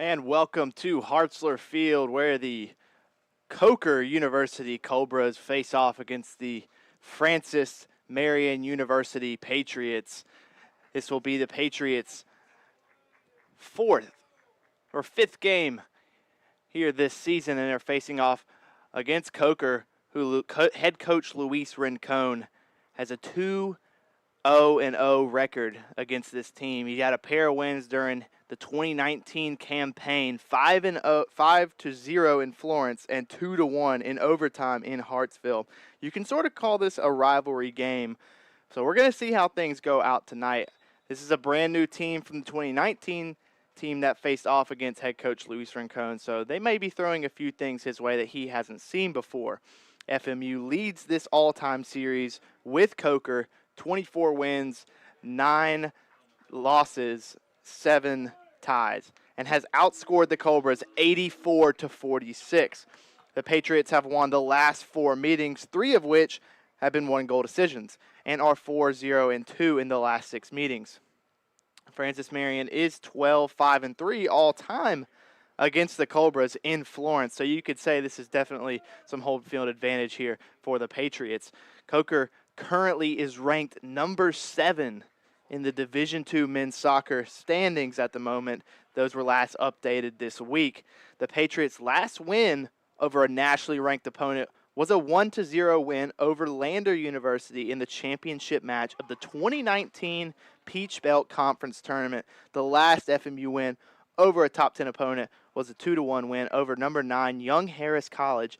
And welcome to Hartzler Field, where the Coker University Cobras face off against the Francis Marion University Patriots. This will be the Patriots' fifth game here this season, and they're facing off against Coker, who head coach Luis Rincon has a 2-0 record against this team. He had a pair of wins during the 2019 campaign, 5-0 in Florence and 2-1 in overtime in Hartsville. You can sort of call this a rivalry game. So we're going to see how things go out tonight. This is a brand new team from the 2019 team that faced off against head coach Luis Rincon. So they may be throwing a few things his way that he hasn't seen before. FMU leads this all-time series with Coker, 24 wins, 9 losses, 7 ties, and has outscored the Cobras 84-46. The Patriots have won the last 4 meetings, 3 of which have been 1-goal decisions, and are 4-0-2 in the last 6 meetings. Francis Marion is 12-5-3 all-time against the Cobras in Florence, so you could say this is definitely some home field advantage here for the Patriots. Coker currently is ranked number 7 in the Division II men's soccer standings at the moment. Those were last updated this week. The Patriots' last win over a nationally ranked opponent was a 1-0 win over Lander University in the championship match of the 2019 Peach Belt Conference Tournament. The last FMU win over a top 10 opponent was a 2-1 win over number 9 Young Harris College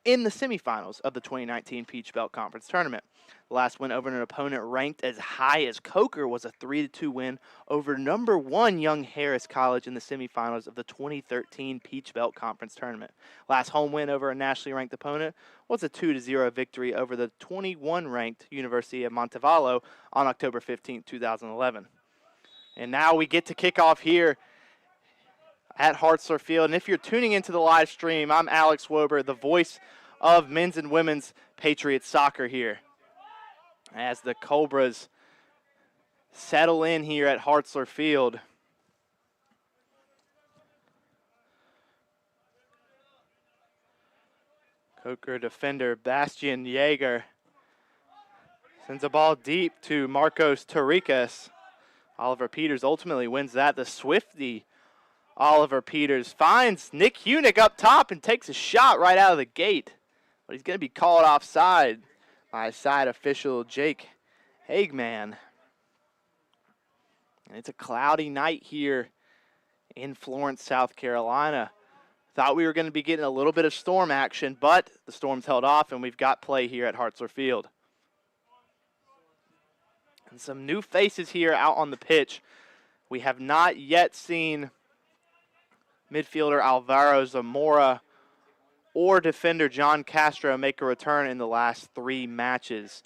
in the semifinals of the 2019 Peach Belt Conference Tournament. The last win over an opponent ranked as high as Coker was a 3-2 win over number 1 Young Harris College in the semifinals of the 2013 Peach Belt Conference Tournament. Last home win over a nationally ranked opponent was a 2-0 victory over the 21-ranked University of Montevallo on October 15, 2011. And now we get to kick off here at Hartzler Field. And if you're tuning into the live stream, I'm Alex Wober, the voice of men's and women's Patriots soccer here, as the Cobras settle in here at Hartzler Field. Coker defender Bastian Yeager sends a ball deep to Marcos Tarikas. Oliver Peters ultimately wins that. The Swifty Oliver Peters finds Nick Hunick up top and takes a shot right out of the gate, but he's going to be called offside by side official Jake Hagman. And it's a cloudy night here in Florence, South Carolina. Thought we were going to be getting a little bit of storm action, but the storm's held off, and we've got play here at Hartzler Field. And some new faces here out on the pitch. We have not yet seen midfielder Alvaro Zamora or defender John Castro make a return in the last 3 matches.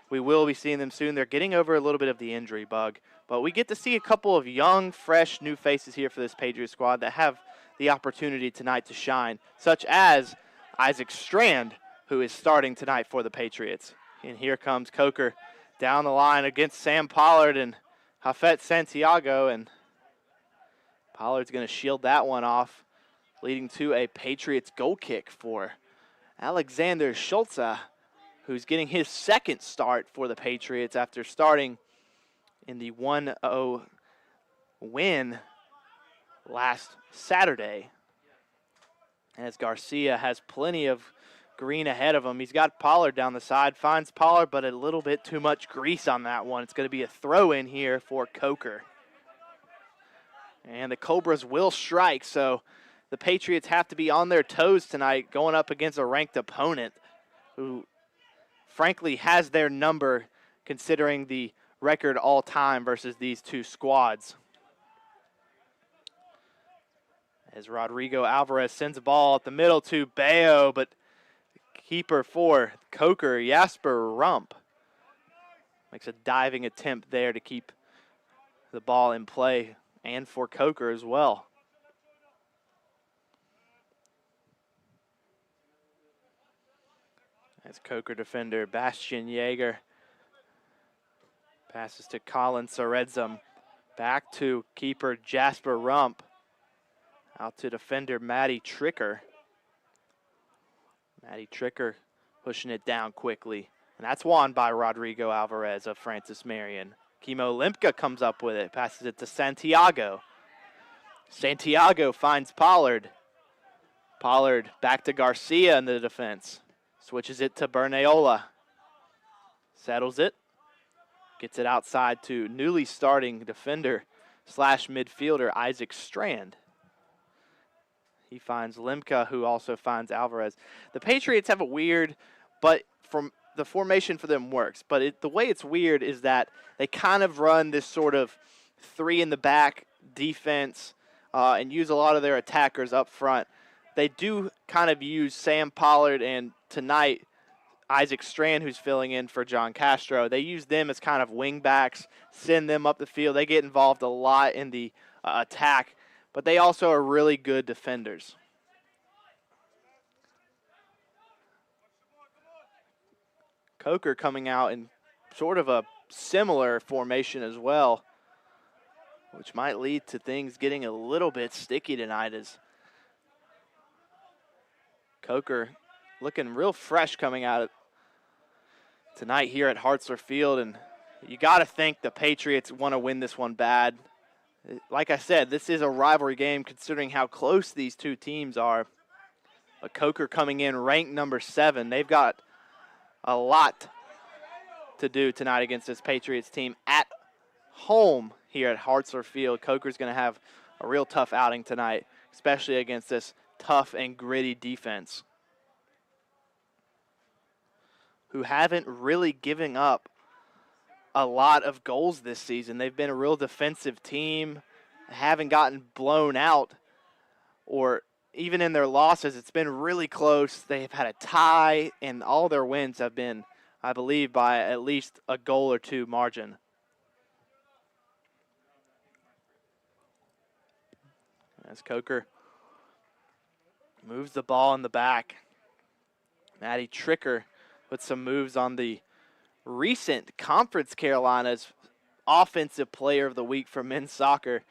We will be seeing them soon. They're getting over a little bit of the injury bug, but we get to see a couple of young, fresh, new faces here for this Patriots squad that have the opportunity tonight to shine, such as Isaac Strand, who is starting tonight for the Patriots. And here comes Coker down the line against Sam Pollard and Hafet Santiago, and Pollard's going to shield that one off, leading to a Patriots goal kick for Alexander Schulze, who's getting his second start for the Patriots after starting in the 1-0 win last Saturday. As Garcia has plenty of green ahead of him. He's got Pollard down the side, finds Pollard, but a little bit too much grease on that one. It's going to be a throw-in here for Coker. And the Cobras will strike, so the Patriots have to be on their toes tonight going up against a ranked opponent who, frankly, has their number considering the record all-time versus these two squads. As Rodrigo Alvarez sends a ball at the middle to Bayo, but keeper for Coker, Jasper Rump, makes a diving attempt there to keep the ball in play, and for Coker as well. As Coker defender Bastian Yeager passes to Colin Soredzum, back to keeper Jasper Rump. Out to defender Maddie Tricker. Maddie Tricker pushing it down quickly. And that's won by Rodrigo Alvarez of Francis Marion. Kimo Limpka comes up with it, passes it to Santiago. Santiago finds Pollard. Pollard back to Garcia in the defense. Switches it to Bernayola. Settles it. Gets it outside to newly starting defender / midfielder Isaac Strand. He finds Limka, who also finds Alvarez. The Patriots have a weird, but from the formation for them works. But the way it's weird is that they kind of run this sort of three in the back defense and use a lot of their attackers up front. They do kind of use Sam Pollard and tonight Isaac Strand, who's filling in for John Castro. They use them as kind of wing backs, send them up the field. They get involved a lot in the attack, but they also are really good defenders. Coker coming out in sort of a similar formation as well, which might lead to things getting a little bit sticky tonight as Coker looking real fresh coming out tonight here at Hartzler Field, and you got to think the Patriots want to win this one bad. Like I said, this is a rivalry game considering how close these two teams are. But Coker coming in ranked number 7. They've got a lot to do tonight against this Patriots team at home here at Hartzler Field. Coker's going to have a real tough outing tonight, especially against this tough and gritty defense, who haven't really given up a lot of goals this season. They've been a real defensive team, haven't gotten blown out, or even in their losses, it's been really close. They've had a tie, and all their wins have been, I believe, by at least a goal or two margin. As Coker moves the ball in the back, Maddie Tricker with some moves on the recent Conference Carolinas Offensive Player of the Week for men's soccer,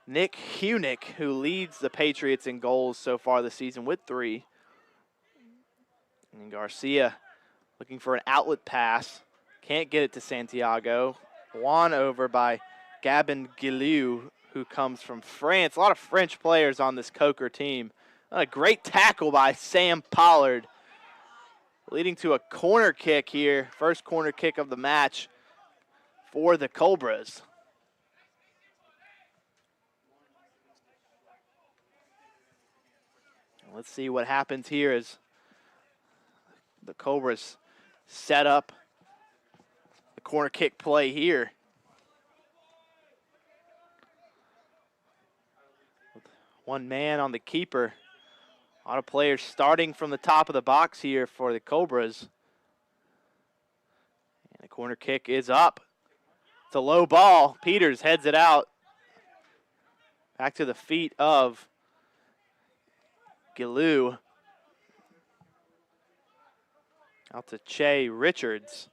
Nick Hunick, who leads the Patriots in goals so far this season with 3. And Garcia looking for an outlet pass. Can't get it to Santiago. Won over by Gabin Guillou, who comes from France. A lot of French players on this Coker team. A great tackle by Sam Pollard, leading to a corner kick here. First corner kick of the match for the Cobras. Let's see what happens here as the Cobras set up the corner kick play here. One man on the keeper. A lot of players starting from the top of the box here for the Cobras. And the corner kick is up. It's a low ball. Peters heads it out. Back to the feet of Guillou. Out to Che Richards.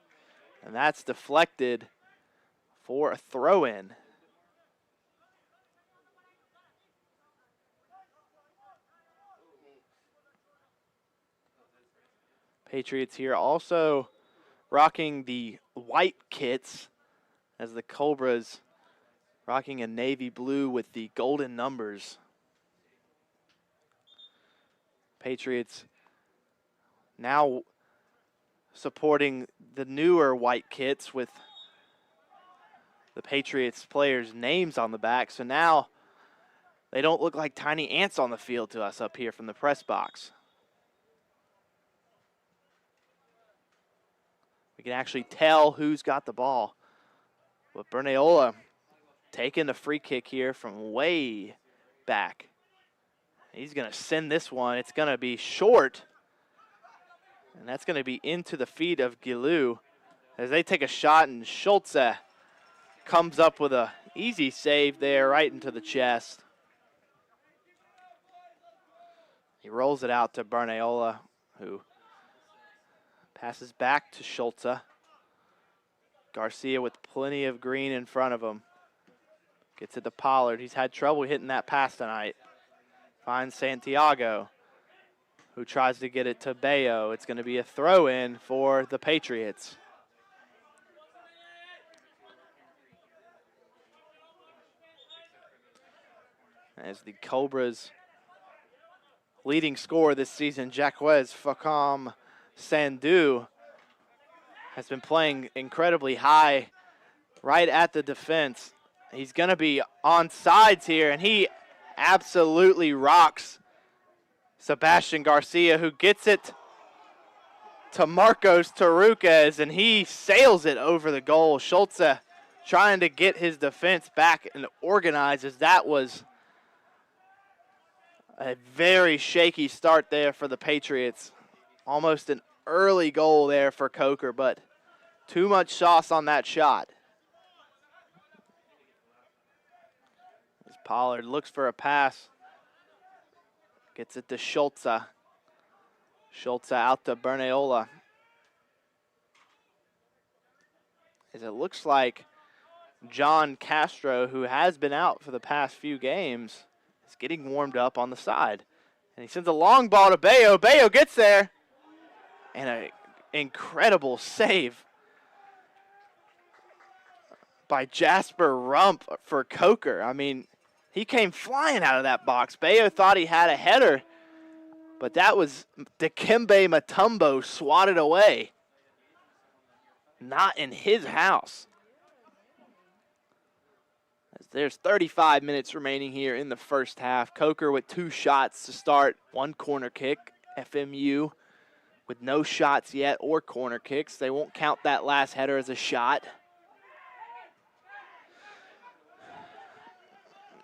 And that's deflected for a throw-in. Patriots here also rocking the white kits as the Cobras rocking a navy blue with the golden numbers. Patriots now supporting the newer white kits with the Patriots players' names on the back. So now they don't look like tiny ants on the field to us up here from the press box. We can actually tell who's got the ball. But Bernayola taking the free kick here from way back. He's going to send this one. It's going to be short. And that's going to be into the feet of Guillou as they take a shot, and Schultze comes up with a easy save there right into the chest. He rolls it out to Bernayola, who passes back to Schultze. Garcia with plenty of green in front of him. Gets it to Pollard. He's had trouble hitting that pass tonight. finds Santiago, who tries to get it to Bayo. It's going to be a throw-in for the Patriots. As the Cobras' leading scorer this season, Jacques Facom Sandu, has been playing incredibly high right at the defense. He's going to be on sides here, and he absolutely rocks Sebastian Garcia, who gets it to Marcos Taruquez, and he sails it over the goal. Schultze trying to get his defense back and organized, as that was a very shaky start there for the Patriots. Almost an early goal there for Coker, but too much sauce on that shot. As Pollard looks for a pass. Gets it to Schultze. Schultze out to Bernayola. As it looks like John Castro, who has been out for the past few games, is getting warmed up on the side. And he sends a long ball to Bayo. Bayo gets there. And an incredible save by Jasper Rump for Coker. I mean, he came flying out of that box. Bayo thought he had a header, but that was Dikembe Mutombo swatted away. Not in his house. As there's 35 minutes remaining here in the first half. Coker with 2 shots to start, 1 corner kick. FMU with no shots yet or corner kicks. They won't count that last header as a shot.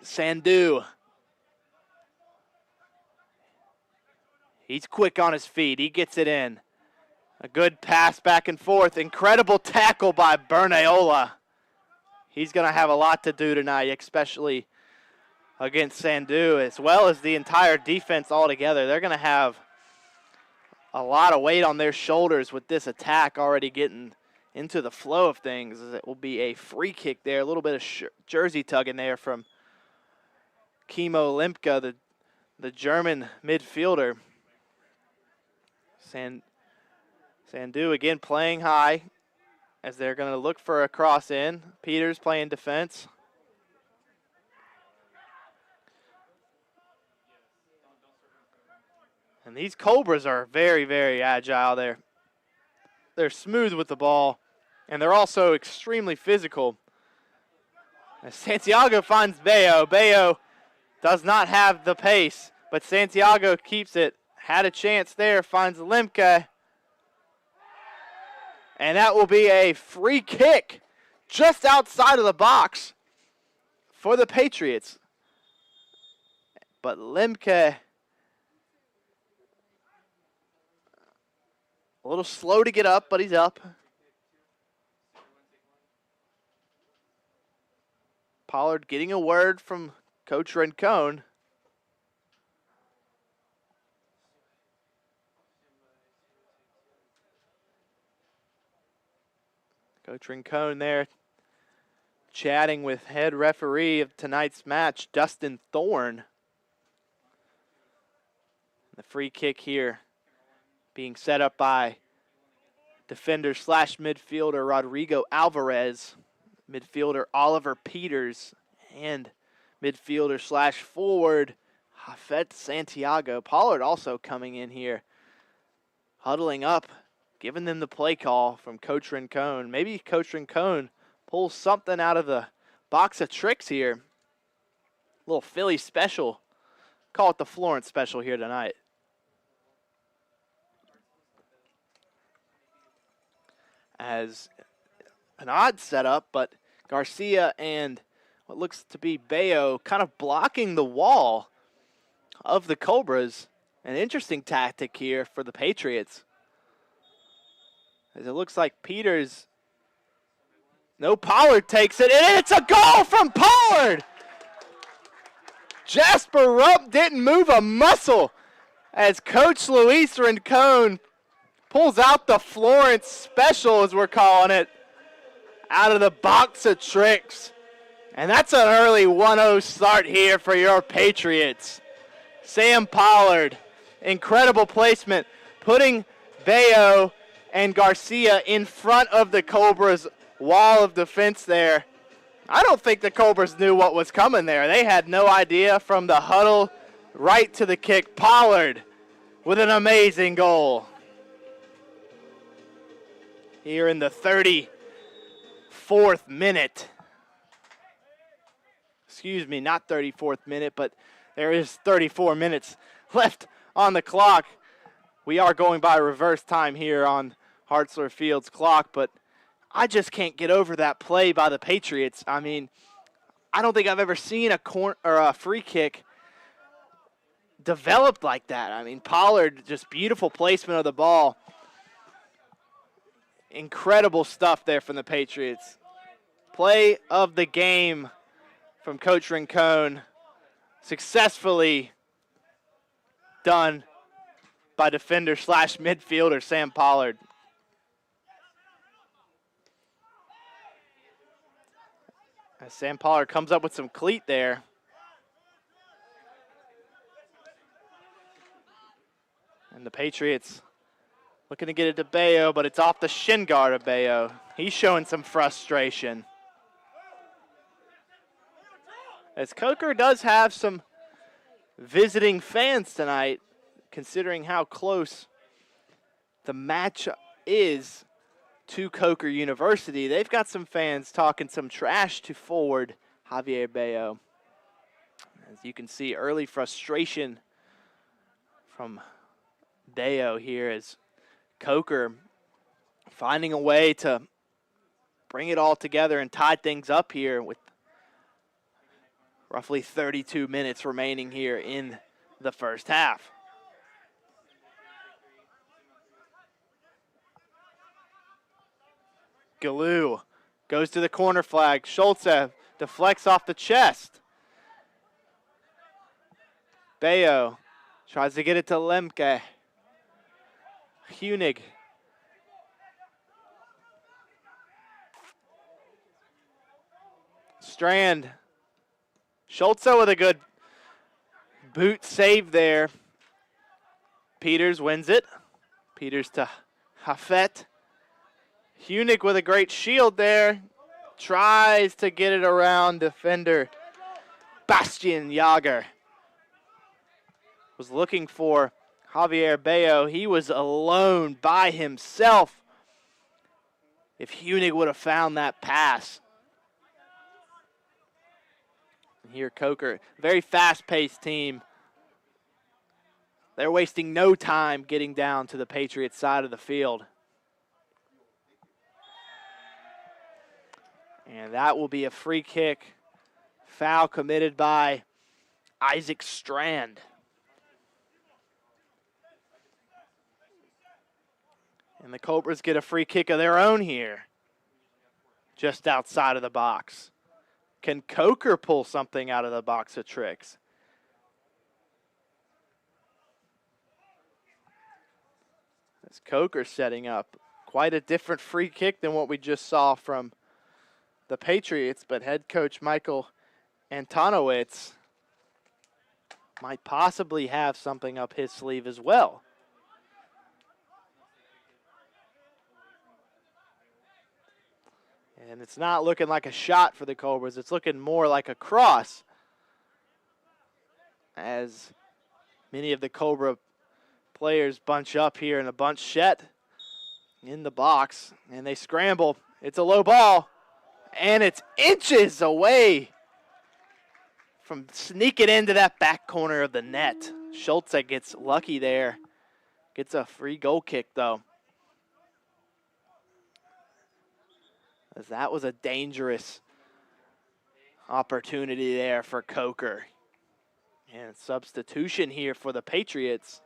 Sandu. He's quick on his feet. He gets it in. A good pass back and forth. Incredible tackle by Bernayola. He's going to have a lot to do tonight, especially against Sandu, as well as the entire defense altogether. They're going to have a lot of weight on their shoulders with this attack already getting into the flow of things. It will be a free kick there. A little bit of jersey tugging there from Kimo Limka, the German midfielder. Sandu again playing high as they're going to look for a cross in. Peters playing defense. And these Cobras are very, very agile there. They're smooth with the ball, and they're also extremely physical. As Santiago finds Bayo. Bayo does not have the pace, but Santiago keeps it. Had a chance there, finds Limke. And that will be a free kick just outside of the box for the Patriots. But Limke, a little slow to get up, but he's up. Pollard getting a word from Coach Rincon. Coach Rincon there chatting with head referee of tonight's match, Dustin Thorne. The free kick here being set up by defender slash midfielder Rodrigo Alvarez, midfielder Oliver Peters, and midfielder slash forward Hafet Santiago. Pollard also coming in here, huddling up, giving them the play call from Coach Rincon. Maybe Coach Rincon pulls something out of the box of tricks here. A little Philly special. Call it the Florence special here tonight. As an odd setup, but Garcia and what looks to be Bayo kind of blocking the wall of the Cobras. An interesting tactic here for the Patriots. As it looks like Peters, no, Pollard takes it, and it's a goal from Pollard! Jasper Rump didn't move a muscle as Coach Luis Rincon pulls out the Florence special, as we're calling it, out of the box of tricks. And that's an early 1-0 start here for your Patriots. Sam Pollard, incredible placement, putting Bayo and Garcia in front of the Cobras' wall of defense there. I don't think the Cobras knew what was coming there. They had no idea from the huddle right to the kick. Pollard with an amazing goal. Here in the 34th minute. Excuse me, not 34th minute, but there is 34 minutes left on the clock. We are going by reverse time here on Hartzler Field's clock, but I just can't get over that play by the Patriots. I mean, I don't think I've ever seen a free kick developed like that. I mean, Pollard, just beautiful placement of the ball. Incredible stuff there from the Patriots. Play of the game from Coach Rincon. Successfully done by defender / midfielder Sam Pollard. As Sam Pollard comes up with some cleat there. And the Patriots looking to get it to Bayo, but it's off the shin guard of Bayo. He's showing some frustration. As Coker does have some visiting fans tonight, considering how close the match is to Coker University. They've got some fans talking some trash to forward Javier Bayo. As you can see, early frustration from Bayo here as Coker finding a way to bring it all together and tie things up here with roughly 32 minutes remaining here in the first half. Galoo goes to the corner flag. Schultz deflects off the chest. Bayo tries to get it to Lemke. Hunig. Strand. Schultz with a good boot save there. Peters wins it. Peters to Hafet. Hunig with a great shield there. Tries to get it around defender Bastian Jager. Was looking for Javier Bayo. He was alone by himself. If Hunig would have found that pass. And here Coker, very fast-paced team. They're wasting no time getting down to the Patriots side of the field. And that will be a free kick. Foul committed by Isaac Strand. And the Cobras get a free kick of their own here. Just outside of the box. Can Coker pull something out of the box of tricks? As Coker setting up quite a different free kick than what we just saw from the Patriots, but head coach Michael Antonowitz might possibly have something up his sleeve as well. And it's not looking like a shot for the Cobras. It's looking more like a cross, as many of the Cobra players bunch up here in a bunchette in the box, and they scramble. It's a low ball, and it's inches away from sneaking into that back corner of the net. Schultz gets lucky there. Gets a free goal kick, though. As that was a dangerous opportunity there for Coker. And substitution here for the Patriots.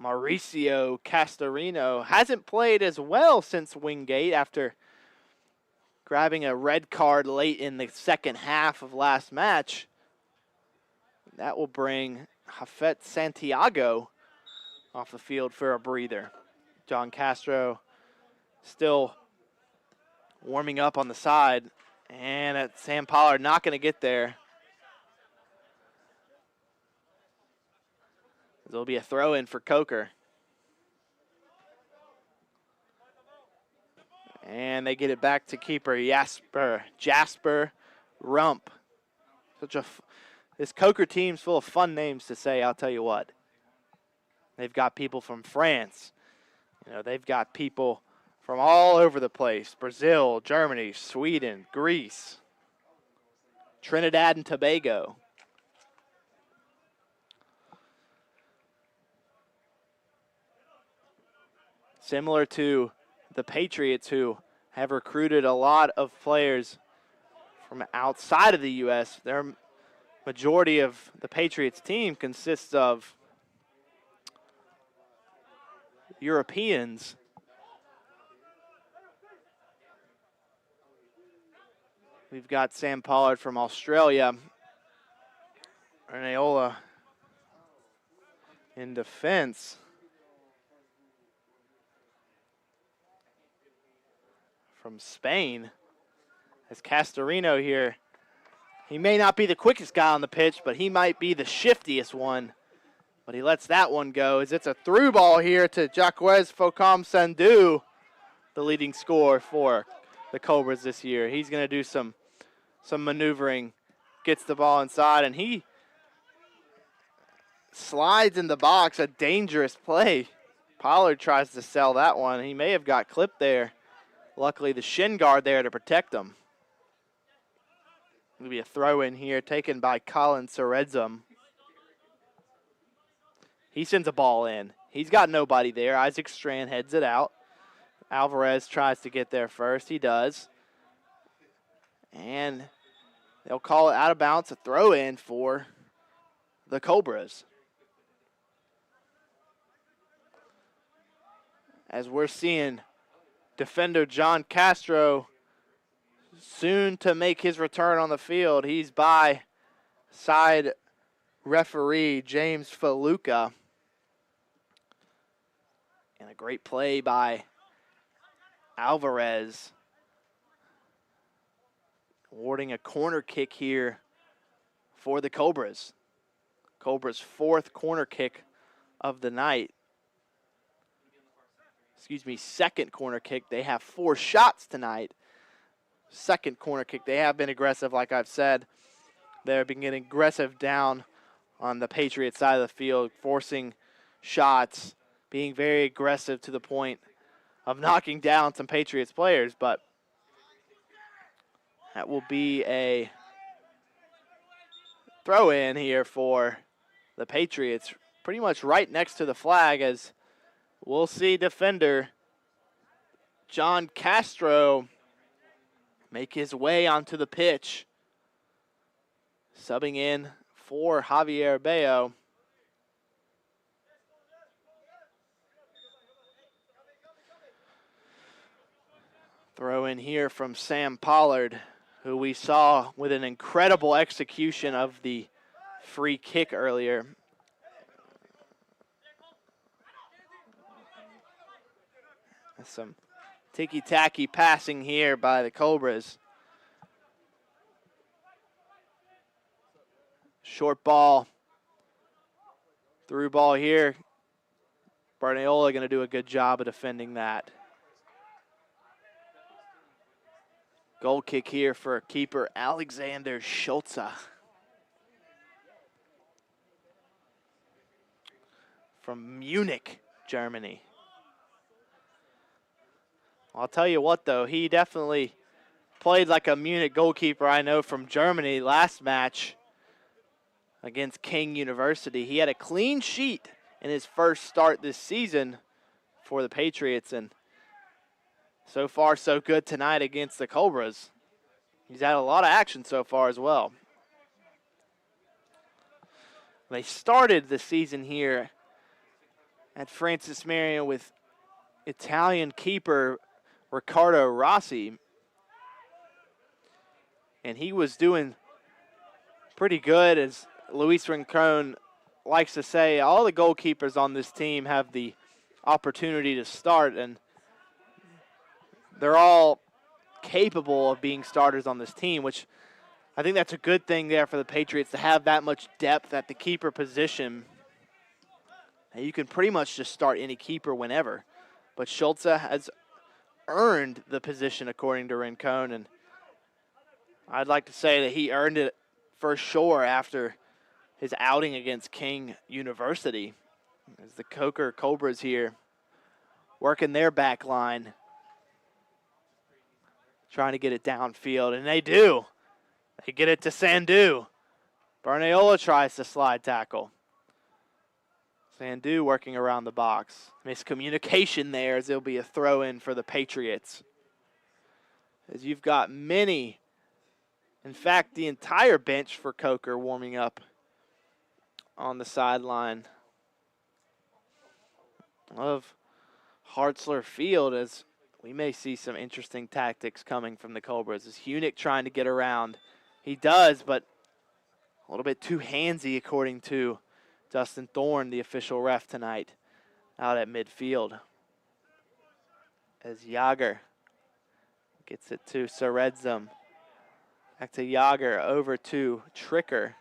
Mauricio Castorino hasn't played as well since Wingate after grabbing a red card late in the second half of last match. That will bring Hafet Santiago off the field for a breather. John Castro still warming up on the side. And Sam Pollard not going to get there. There'll be a throw-in for Coker. And they get it back to keeper Jasper Rump. This Coker team's full of fun names to say, I'll tell you what. They've got people from France. They've got people from all over the place. Brazil, Germany, Sweden, Greece, Trinidad and Tobago. Similar to the Patriots, who have recruited a lot of players from outside of the U.S., their majority of the Patriots team consists of Europeans. We've got Sam Pollard from Australia. Arneola in defense. From Spain. As Castorino here. He may not be the quickest guy on the pitch, but he might be the shiftiest one. But he lets that one go as it's a through ball here to Jacques Focom Sandu, the leading scorer for the Cobras this year. He's going to do some maneuvering, gets the ball inside, and he slides in the box, a dangerous play. Pollard tries to sell that one. He may have got clipped there. Luckily, the shin guard there to protect him. It'll be a throw-in here taken by Colin Soredzum. He sends a ball in. He's got nobody there. Isaac Strand heads it out. Alvarez tries to get there first. He does. And they'll call it out of bounds, a throw-in for the Cobras. As we're seeing defender John Castro soon to make his return on the field. He's by side referee James Faluca. And a great play by Alvarez. Awarding a corner kick here for the Cobras. Cobras' fourth corner kick of the night. Second corner kick. They have 4 shots tonight. Second corner kick. They have been aggressive, like I've said. They've been getting aggressive down on the Patriots side of the field, forcing shots, being very aggressive to the point of knocking down some Patriots players. But that will be a throw-in here for the Patriots, pretty much right next to the flag, as we'll see defender John Castro make his way onto the pitch. Subbing in for Javier Bayo. Throw in here from Sam Pollard, who we saw with an incredible execution of the free kick earlier. Some ticky-tacky passing here by the Cobras. Short ball. Through ball here. Barneola going to do a good job of defending that. Goal kick here for keeper Alexander Schulze. From Munich, Germany. I'll tell you what, though, he definitely played like a Munich goalkeeper I know from Germany last match against King University. He had a clean sheet in his first start this season for the Patriots, and so far so good tonight against the Cobras. He's had a lot of action so far as well. They started the season here at Francis Marion with Italian keeper Riccardo Rossi, and he was doing pretty good. As Luis Rincon likes to say, all the goalkeepers on this team have the opportunity to start, and they're all capable of being starters on this team, which I think that's a good thing there for the Patriots, to have that much depth at the keeper position. And you can pretty much just start any keeper whenever. But Schultze has earned the position according to Rincon, and I'd like to say that he earned it for sure after his outing against King University. As the Coker Cobras here working their back line, trying to get it downfield, and they do. They get it to Sandu. Bernayola tries to slide tackle. Sandu working around the box. Miscommunication there as there'll be a throw-in for the Patriots. As you've got many, in fact, the entire bench for Coker warming up on the sideline of Hartzler Field, as we may see some interesting tactics coming from the Cobras. Is Hunick trying to get around? He does, but a little bit too handsy according to Dustin Thorne, the official ref tonight, out at midfield. As Yager gets it to Seredzum. Back to Yager, over to Tricker.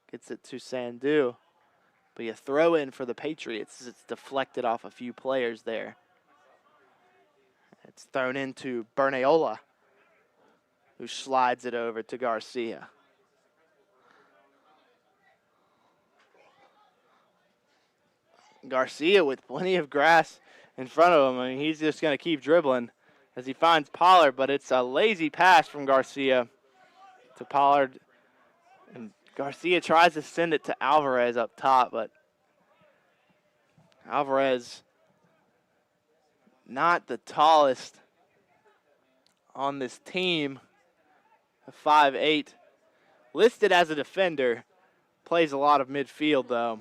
Gets it to Sandu. But you throw in for the Patriots as it's deflected off a few players there. It's thrown into Bernayola, who slides it over to Garcia. Garcia with plenty of grass in front of him. I mean, he's just going to keep dribbling as he finds Pollard, but it's a lazy pass from Garcia to Pollard. And Garcia tries to send it to Alvarez up top, but Alvarez not the tallest on this team. 5'8", listed as a defender, plays a lot of midfield though.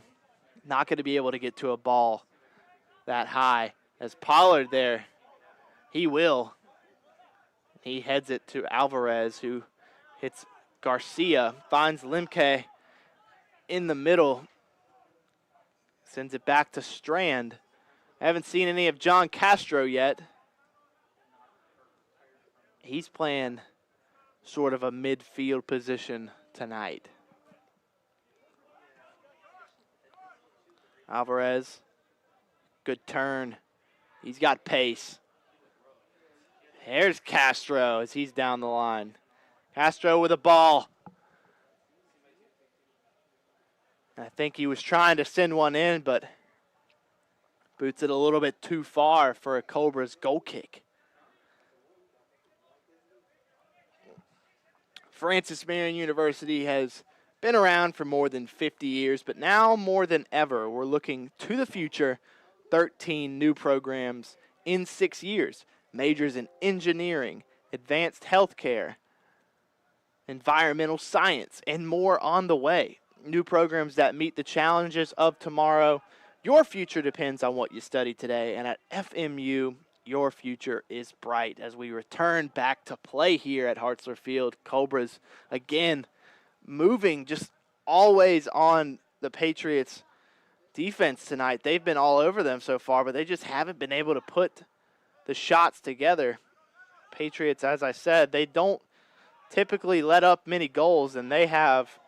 Not going to be able to get to a ball that high. As Pollard there, he will. He heads it to Alvarez, who hits Garcia, finds Limke in the middle, sends it back to Strand. I haven't seen any of John Castro yet. He's playing sort of a midfield position tonight. Alvarez, good turn. He's got pace. Here's Castro as he's down the line. Castro with a ball. I think he was trying to send one in, but boots it a little bit too far for a Cobra's goal kick. Francis Marion University has been around for more than 50 years, but now more than ever, we're looking to the future. 13 new programs in 6 years. Majors in engineering, advanced healthcare, environmental science, and more on the way. New programs that meet the challenges of tomorrow. Your future depends on what you study today, and at FMU, your future is bright. As we return back to play here at Hartzler Field, Cobras again moving just always on the Patriots' defense tonight. They've been all over them so far, but they just haven't been able to put the shots together. Patriots, as I said, they don't typically let up many goals, and they have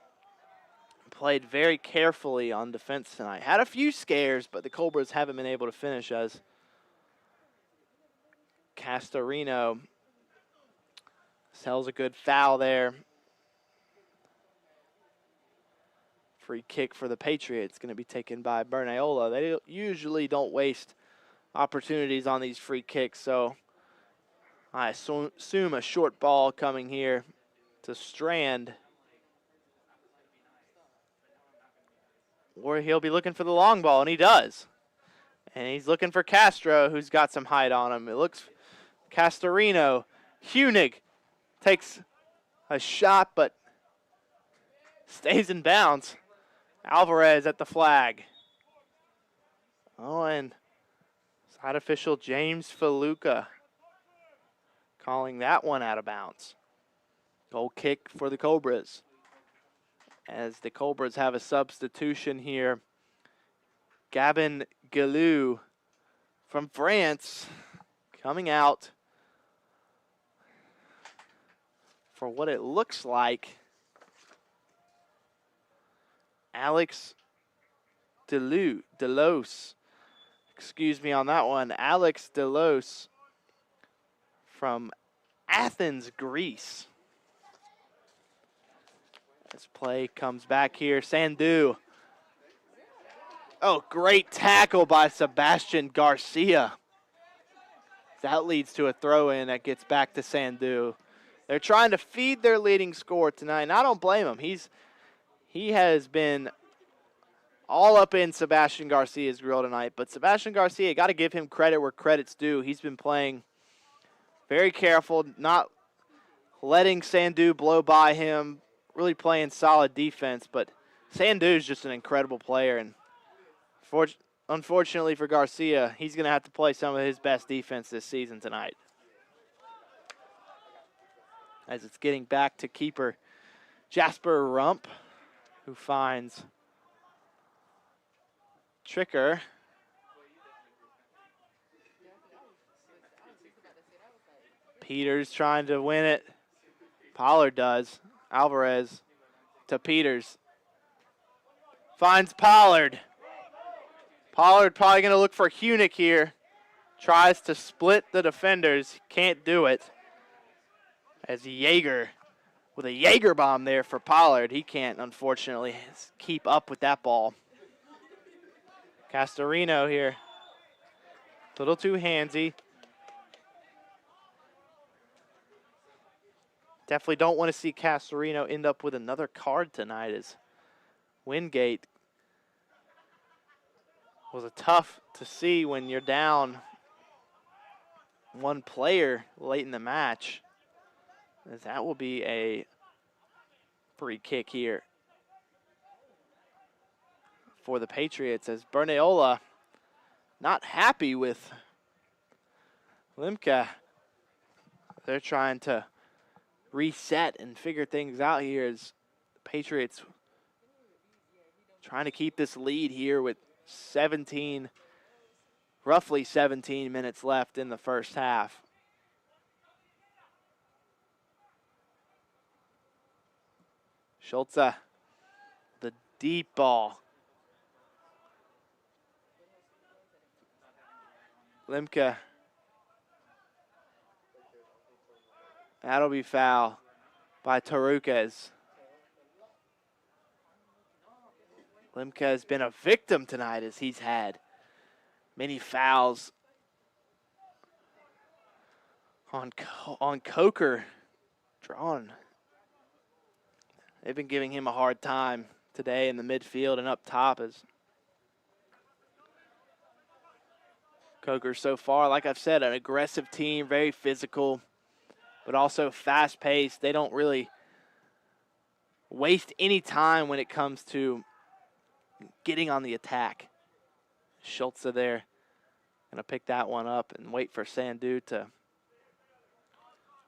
played very carefully on defense tonight. Had a few scares, but the Cobras haven't been able to finish, as Castorino sells a good foul there. Free kick for the Patriots, going to be taken by Bernayola. They usually don't waste opportunities on these free kicks, so I assume a short ball coming here to Strand. Or he'll be looking for the long ball, and he does. And he's looking for Castro, who's got some height on him. It looks Castorino. Hunig takes a shot, but stays in bounds. Alvarez at the flag. Oh, and side official James Faluca calling that one out of bounds. Goal kick for the Cobras. As the Cobras have a substitution here. Gabin Galou from France coming out for what it looks like Alex Delos. Excuse me on that one. Alex Delos from Athens, Greece. This play comes back here. Sandu. Oh, great tackle by Sebastian Garcia. That leads to a throw-in that gets back to Sandu. They're trying to feed their leading scorer tonight, and I don't blame him. He has been all up in Sebastian Garcia's grill tonight, but Sebastian Garcia, got to give him credit where credit's due. He's been playing very careful, not letting Sandu blow by him, really playing solid defense, but Sandu's just an incredible player, and unfortunately for Garcia, he's going to have to play some of his best defense this season tonight. As it's getting back to keeper Jasper Rump, who finds Tricker. Peters trying to win it. Pollard does. Alvarez to Peters. Finds Pollard. Pollard probably going to look for Hunick here. Tries to split the defenders. Can't do it. As Jaeger, with a Jaeger bomb there for Pollard. He can't, unfortunately, keep up with that ball. Castorino here. A little too handsy. Definitely don't want to see Castorino end up with another card tonight, as Wingate was a tough to see when you're down one player late in the match, as that will be a free kick here for the Patriots, as Bernayola not happy with Limka. They're trying to reset and figure things out here, as the Patriots trying to keep this lead here with roughly 17 minutes left in the first half. Schultze, the deep ball. Limka. That'll be foul by Tarukas. Limka has been a victim tonight, as he's had many fouls on Coker drawn. They've been giving him a hard time today in the midfield and up top, as Coker so far, like I've said, an aggressive team, very physical, but also fast-paced. They don't really waste any time when it comes to getting on the attack. Schultze there, gonna pick that one up and wait for Sandu to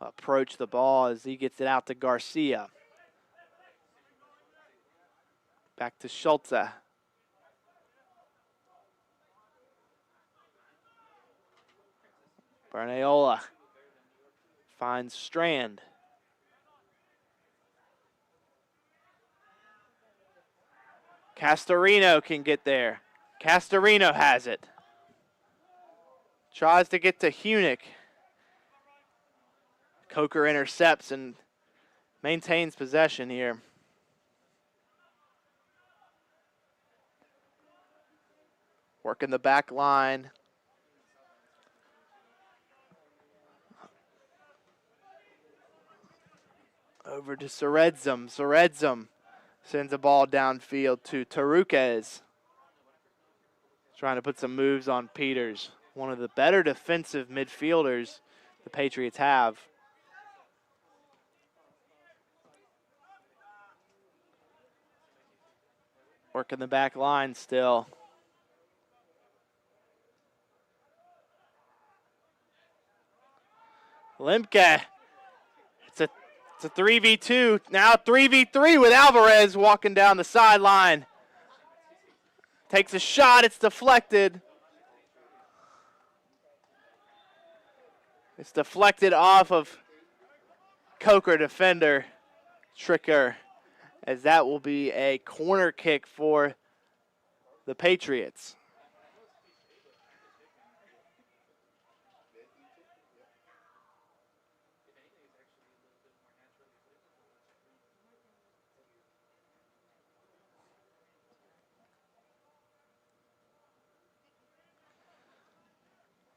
approach the ball as he gets it out to Garcia. Back to Schultze. Bernayola finds Strand. Castorino can get there. Castorino has it. Tries to get to Hunick. Coker intercepts and maintains possession here. Working the back line. Over to Seredzum. Seredzum sends a ball downfield to Tarukas. Trying to put some moves on Peters. One of the better defensive midfielders the Patriots have. Working the back line still. Limke. It's a 3v2. Now 3v3 with Alvarez walking down the sideline. Takes a shot. It's deflected. It's deflected off of Coker defender Tricker. as that will be a corner kick for the Patriots.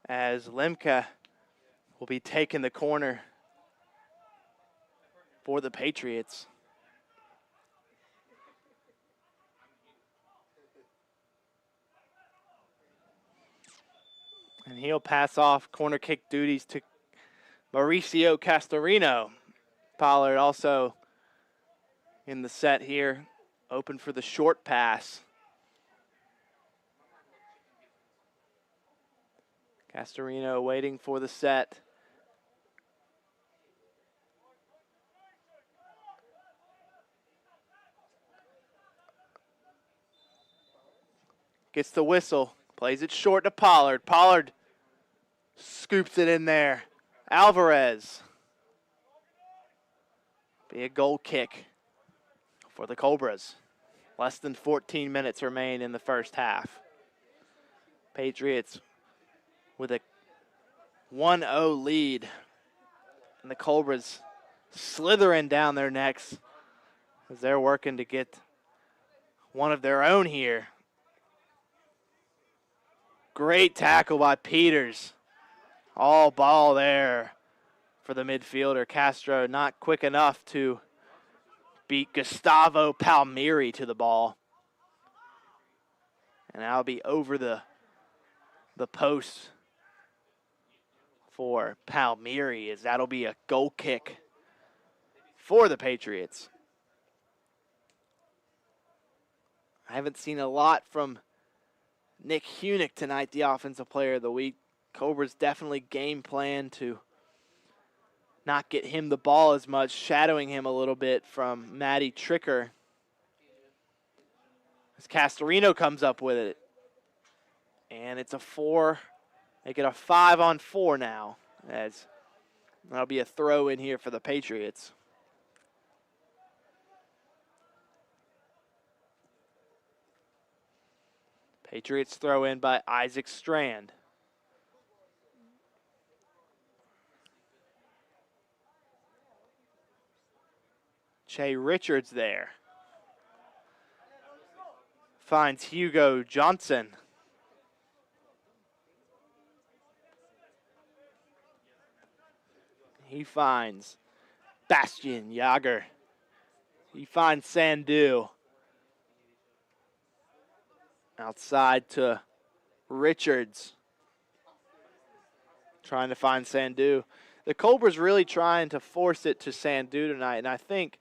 As Lemke will be taking the corner for the Patriots. And he'll pass off corner kick duties to Mauricio Castorino. Pollard also in the set here, open for the short pass. Castorino waiting for the set. Gets the whistle, plays it short to Pollard. Pollard scoops it in there. Alvarez. Be a goal kick for the Cobras. Less than 14 minutes remain in the first half. Patriots with a 1-0 lead. And the Cobras slithering down their necks as they're working to get one of their own here. Great tackle by Peters. All ball there for the midfielder. Castro not quick enough to beat Gustavo Palmieri to the ball. And that'll be over the post for Palmieri, as that'll be a goal kick for the Patriots. I haven't seen a lot from Nick Hunick tonight, the Offensive Player of the Week. Cobras definitely game plan to not get him the ball as much, shadowing him a little bit from Matty Tricker. As Castorino comes up with it. And it's a 4. Make it a 5-on-4 now, as that'll be a throw in here for the Patriots. Patriots throw in by Isaac Strand. Che Richards there. Finds Hugo Johnson. He finds Bastian Jager. He finds Sandu. Outside to Richards. Trying to find Sandu. The Cobras really trying to force it to Sandu tonight, and I think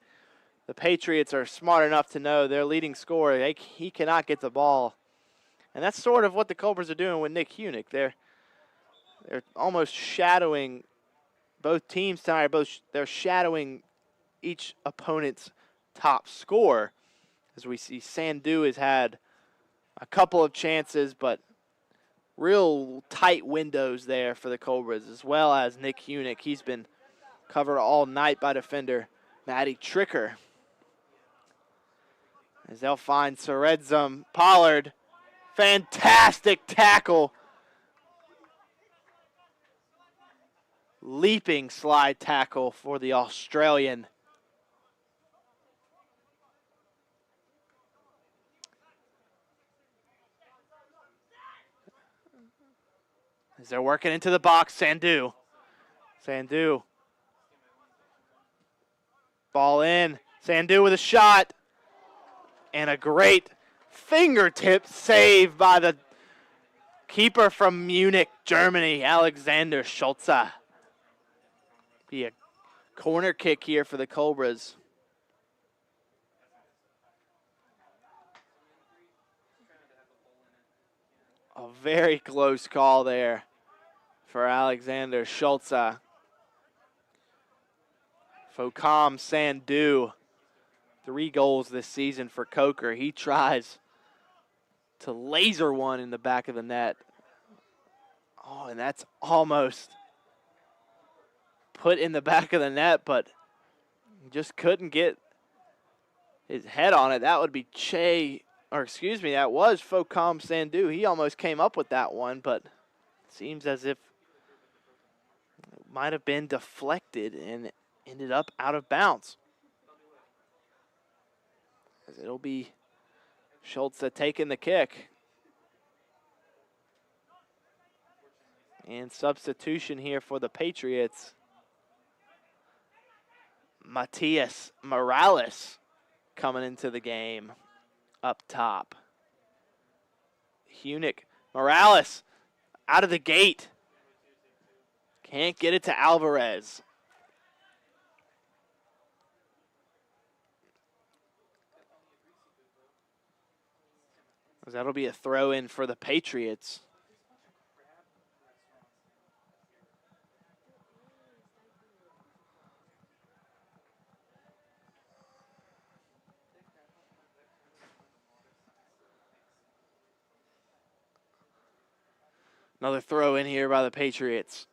the Patriots are smart enough to know their leading scorer, he cannot get the ball. And that's sort of what the Cobras are doing with Nick Hunick. They're almost shadowing both teams tonight. They're shadowing each opponent's top scorer. As we see, Sandu has had a couple of chances, but real tight windows there for the Cobras, as well as Nick Hunick. He's been covered all night by defender Matty Tricker. As they'll find Seredzum. Pollard, fantastic tackle. Leaping slide tackle for the Australian. As they're working into the box, Sandu. Ball in. Sandu with a shot. And a great fingertip save by the keeper from Munich, Germany, Alexander Schulze. Be a corner kick here for the Cobras. A very close call there for Alexander Schulze. Focam Sandu, 3 goals this season for Coker. He tries to laser one in the back of the net. Oh, and that's almost put in the back of the net, but just couldn't get his head on it. That would be that was Focom Sandu. He almost came up with that one, but it seems as if it might have been deflected and ended up out of bounds. As it'll be Schultz taking the kick. And substitution here for the Patriots. Matias Morales coming into the game up top. Hunick. Morales out of the gate. Can't get it to Alvarez. That'll be a throw in for the Patriots. Another throw in here by the Patriots.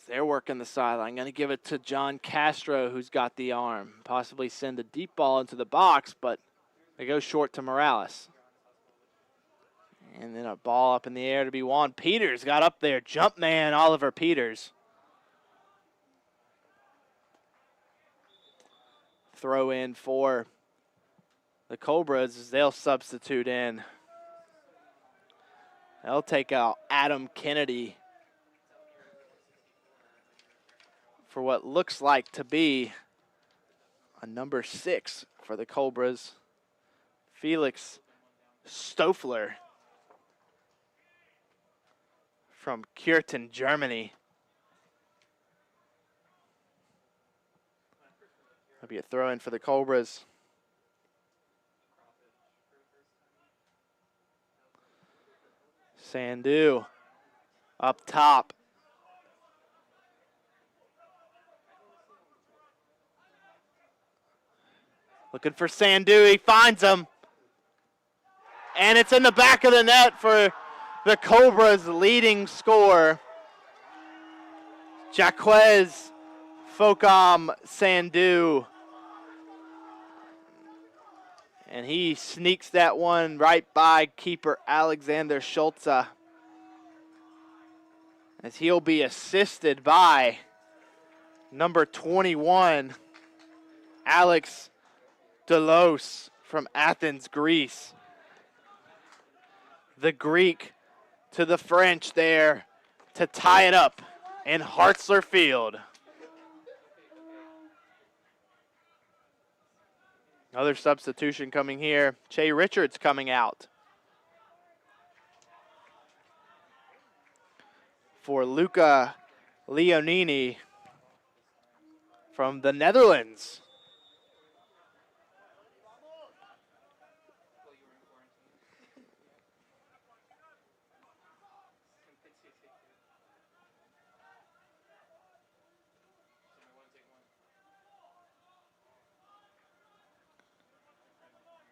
They're working the sideline. Going to give it to John Castro, who's got the arm. Possibly send a deep ball into the box, but they go short to Morales. And then a ball up in the air to be Juan Peters. Got up there. Jump man, Oliver Peters. Throw in for the Cobras as they'll substitute in. They'll take out Adam Kennedy for what looks like to be a number 6 for the Cobras. Felix Stoffler from Kürten, Germany. That'll be a throw-in for the Cobras. Sandu up top. Looking for Sandu. He finds him. And it's in the back of the net for the Cobras' leading scorer, Jaquez Focom Sandu. And he sneaks that one right by keeper Alexander Schultz, as he'll be assisted by number 21, Alex Delos from Athens, Greece. The Greek to the French there to tie it up in Hartzler Field. Another substitution coming here. Che Richards coming out for Luca Leonini from the Netherlands.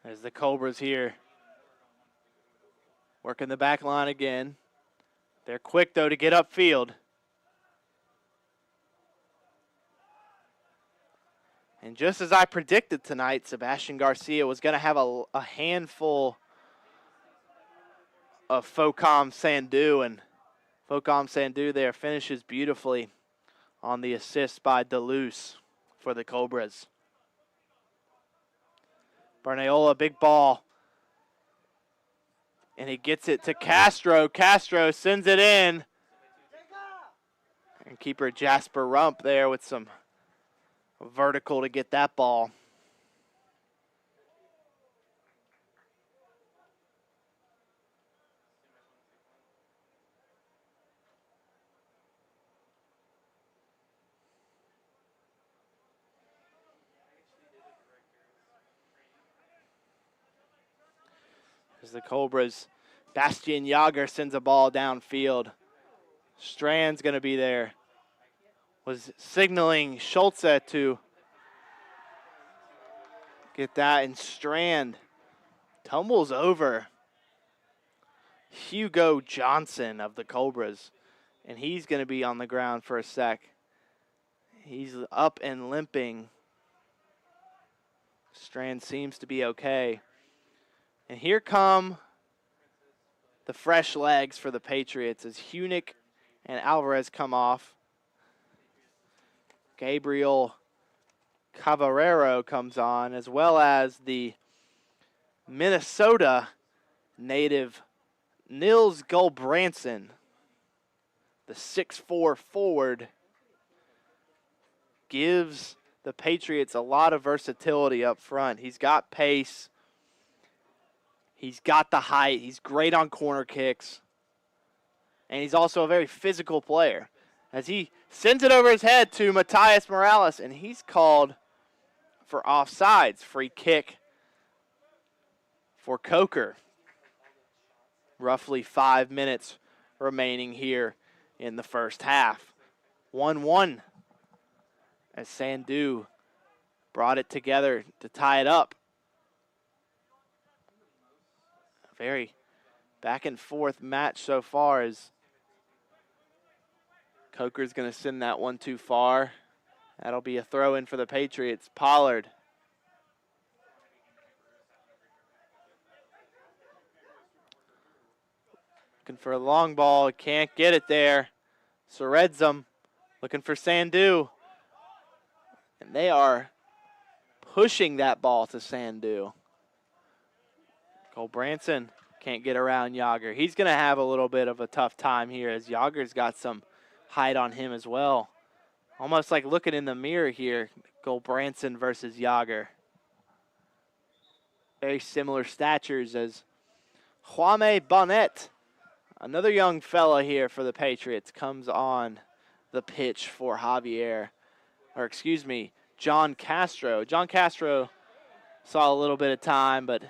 As the Cobras here working the back line again. They're quick, though, to get upfield. And just as I predicted tonight, Sebastian Garcia was going to have a handful of Focom Sandu, and Focom Sandu there finishes beautifully on the assist by Deleuze for the Cobras. Barnaola, big ball. And he gets it to Castro. Castro sends it in. And keeper Jasper Rump there with some vertical to get that ball. As the Cobras, Bastian Jager sends a ball downfield. Strand's going to be there. Was signaling Schultz to get that, and Strand tumbles over Hugo Johnson of the Cobras, and he's going to be on the ground for a sec. He's up and limping. Strand seems to be okay. And here come the fresh legs for the Patriots as Hunick and Alvarez come off. Gabriel Cavarero comes on, as well as the Minnesota native Nils Gulbranson, the 6'4" forward, gives the Patriots a lot of versatility up front. He's got pace. He's got the height. He's great on corner kicks. And he's also a very physical player, as he sends it over his head to Matias Morales, and he's called for offsides. Free kick for Coker. Roughly 5 minutes remaining here in the first half. 1-1 as Sandu brought it together to tie it up. A very back and forth match so far, as Coker's going to send that one too far. That'll be a throw in for the Patriots. Pollard. Looking for a long ball. Can't get it there. Soredzum looking for Sandu. And they are pushing that ball to Sandu. Gulbranson can't get around Yager. He's going to have a little bit of a tough time here, as Yager's got some height on him as well. Almost like looking in the mirror here, Gulbranson versus Yager. Very similar statures as Juame Bonnet, another young fella here for the Patriots, comes on the pitch for John Castro. John Castro saw a little bit of time, but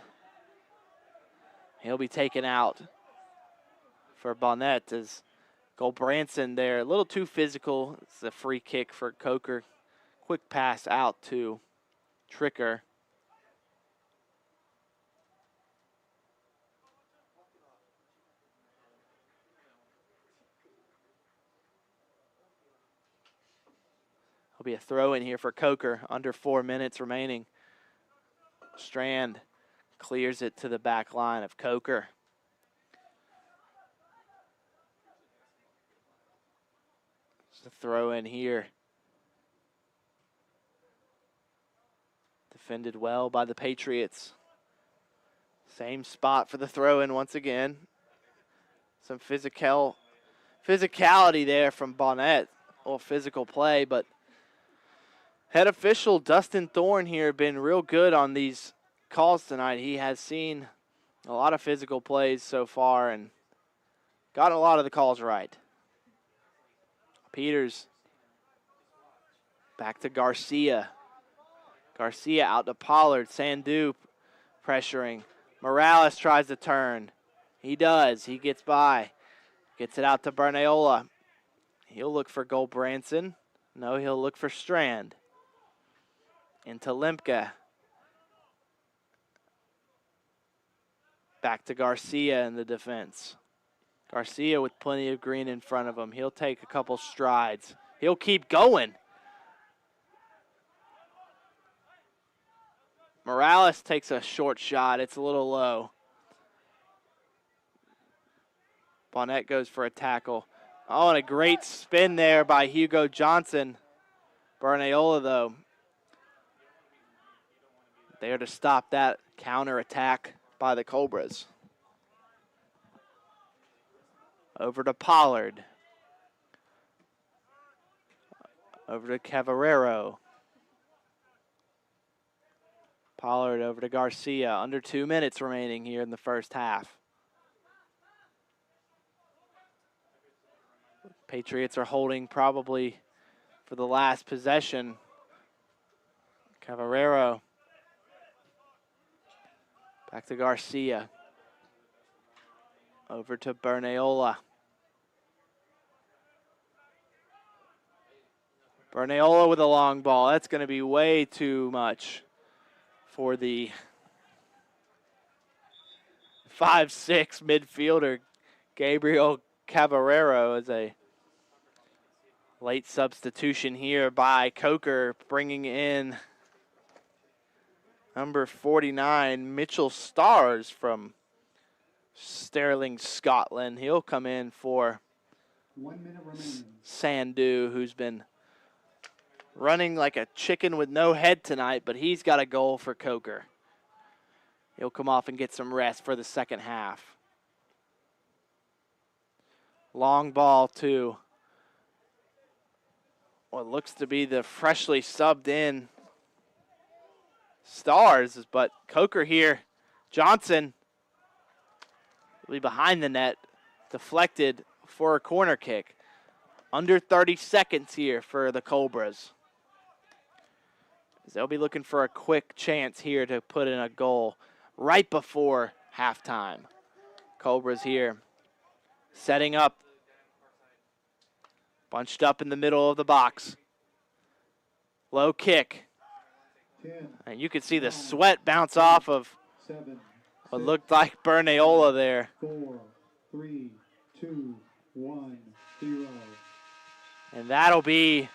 he'll be taken out for Bonnet, as Gulbranson there, a little too physical. It's a free kick for Coker. Quick pass out to Tricker. There'll be a throw in here for Coker. Under 4 minutes remaining. Strand clears it to the back line of Coker. A throw in here. Defended well by the Patriots. Same spot for the throw in once again. Some physicality there from Bonnet. A little physical play, but head official Dustin Thorne here been real good on these calls tonight. He has seen a lot of physical plays so far and got a lot of the calls right. Peters back to Garcia. Garcia out to Pollard. Sandu pressuring. Morales tries to turn. He does. He gets by. Gets it out to Bernayola. He'll look for Gulbranson. No, he'll look for Strand. Into Limka. Back to Garcia in the defense. Garcia with plenty of green in front of him. He'll take a couple strides. He'll keep going. Morales takes a short shot. It's a little low. Bonnet goes for a tackle. Oh, and a great spin there by Hugo Johnson. Bernayola, though, there to stop that counterattack by the Cobras. Over to Pollard. Over to Cavarero. Pollard over to Garcia. Under 2 minutes remaining here in the first half. Patriots are holding probably for the last possession. Cavarero. Back to Garcia. Over to Bernayola. Bernayola with a long ball. That's going to be way too much for the 5'6" midfielder, Gabriel Cavarero, as a late substitution here by Coker, bringing in Number 49, Mitchell Stars from Stirling, Scotland. He'll come in for 1 minute remaining. Sandu, who's been running like a chicken with no head tonight, but he's got a goal for Coker. He'll come off and get some rest for the second half. Long ball to what looks to be the freshly subbed in Stars, but Coker here. Johnson will be behind the net, deflected for a corner kick. Under 30 seconds here for the Cobras. They'll be looking for a quick chance here to put in a goal right before halftime. Cobras here setting up, bunched up in the middle of the box. Low kick. 10, And you can see the sweat bounce off of 7, what looked like Bernayola there. 4, 3, 2, 1, 0. And that'll be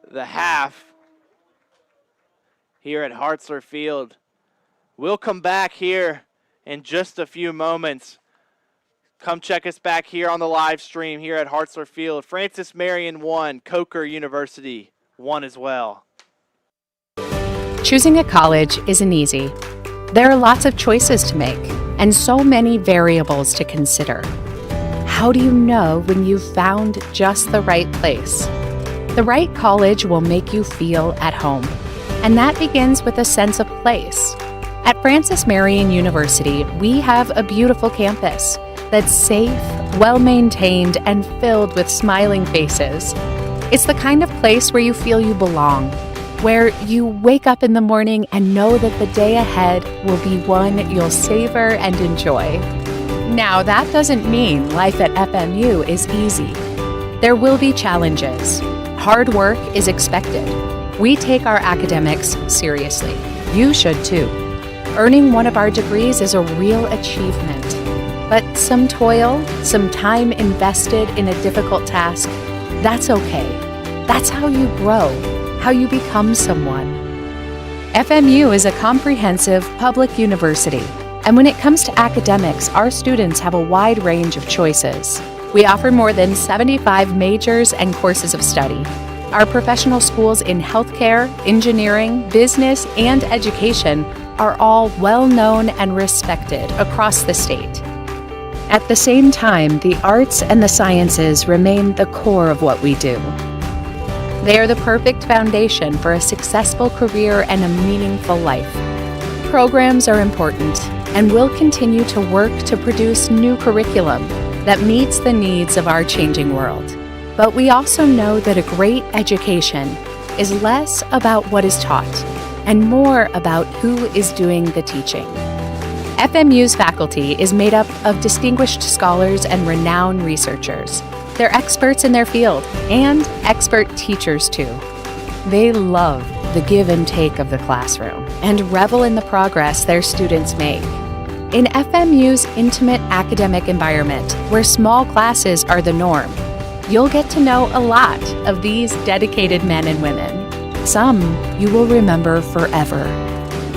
the half here at Hartzler Field. We'll come back here in just a few moments. Come check us back here on the live stream here at Hartzler Field. Francis Marion won, Coker University won as well. Choosing a college isn't easy. There are lots of choices to make and so many variables to consider. How do you know when you've found just the right place? The right college will make you feel at home, and that begins with a sense of place. At Francis Marion University, we have a beautiful campus that's safe, well-maintained, and filled with smiling faces. It's the kind of place where you feel you belong, where you wake up in the morning and know that the day ahead will be one you'll savor and enjoy. Now, that doesn't mean life at FMU is easy. There will be challenges. Hard work is expected. We take our academics seriously. You should too. Earning one of our degrees is a real achievement. But some toil, some time invested in a difficult task, that's okay. That's how you grow, how you become someone. FMU is a comprehensive public university, and when it comes to academics, our students have a wide range of choices. We offer more than 75 majors and courses of study. Our professional schools in healthcare, engineering, business, and education are all well known and respected across the state. At the same time, the arts and the sciences remain the core of what we do. They are the perfect foundation for a successful career and a meaningful life. Programs are important, and we'll continue to work to produce new curriculum that meets the needs of our changing world. But we also know that a great education is less about what is taught and more about who is doing the teaching. FMU's faculty is made up of distinguished scholars and renowned researchers. They're experts in their field and expert teachers too. They love the give and take of the classroom and revel in the progress their students make. In FMU's intimate academic environment, where small classes are the norm, you'll get to know a lot of these dedicated men and women. Some you will remember forever.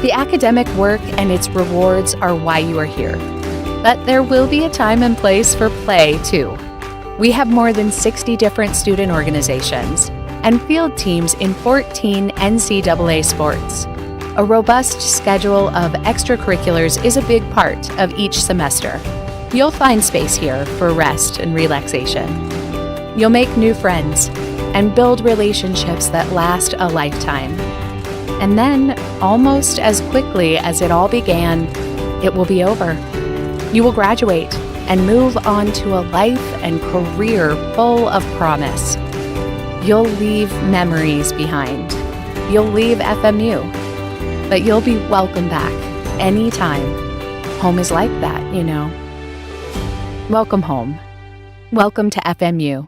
The academic work and its rewards are why you are here. But there will be a time and place for play, too. We have more than 60 different student organizations and field teams in 14 NCAA sports. A robust schedule of extracurriculars is a big part of each semester. You'll find space here for rest and relaxation. You'll make new friends and build relationships that last a lifetime. And then, almost as quickly as it all began, it will be over. You will graduate and move on to a life and career full of promise. You'll leave memories behind. You'll leave FMU, but you'll be welcome back anytime. Home is like that, you know. Welcome home. Welcome to FMU.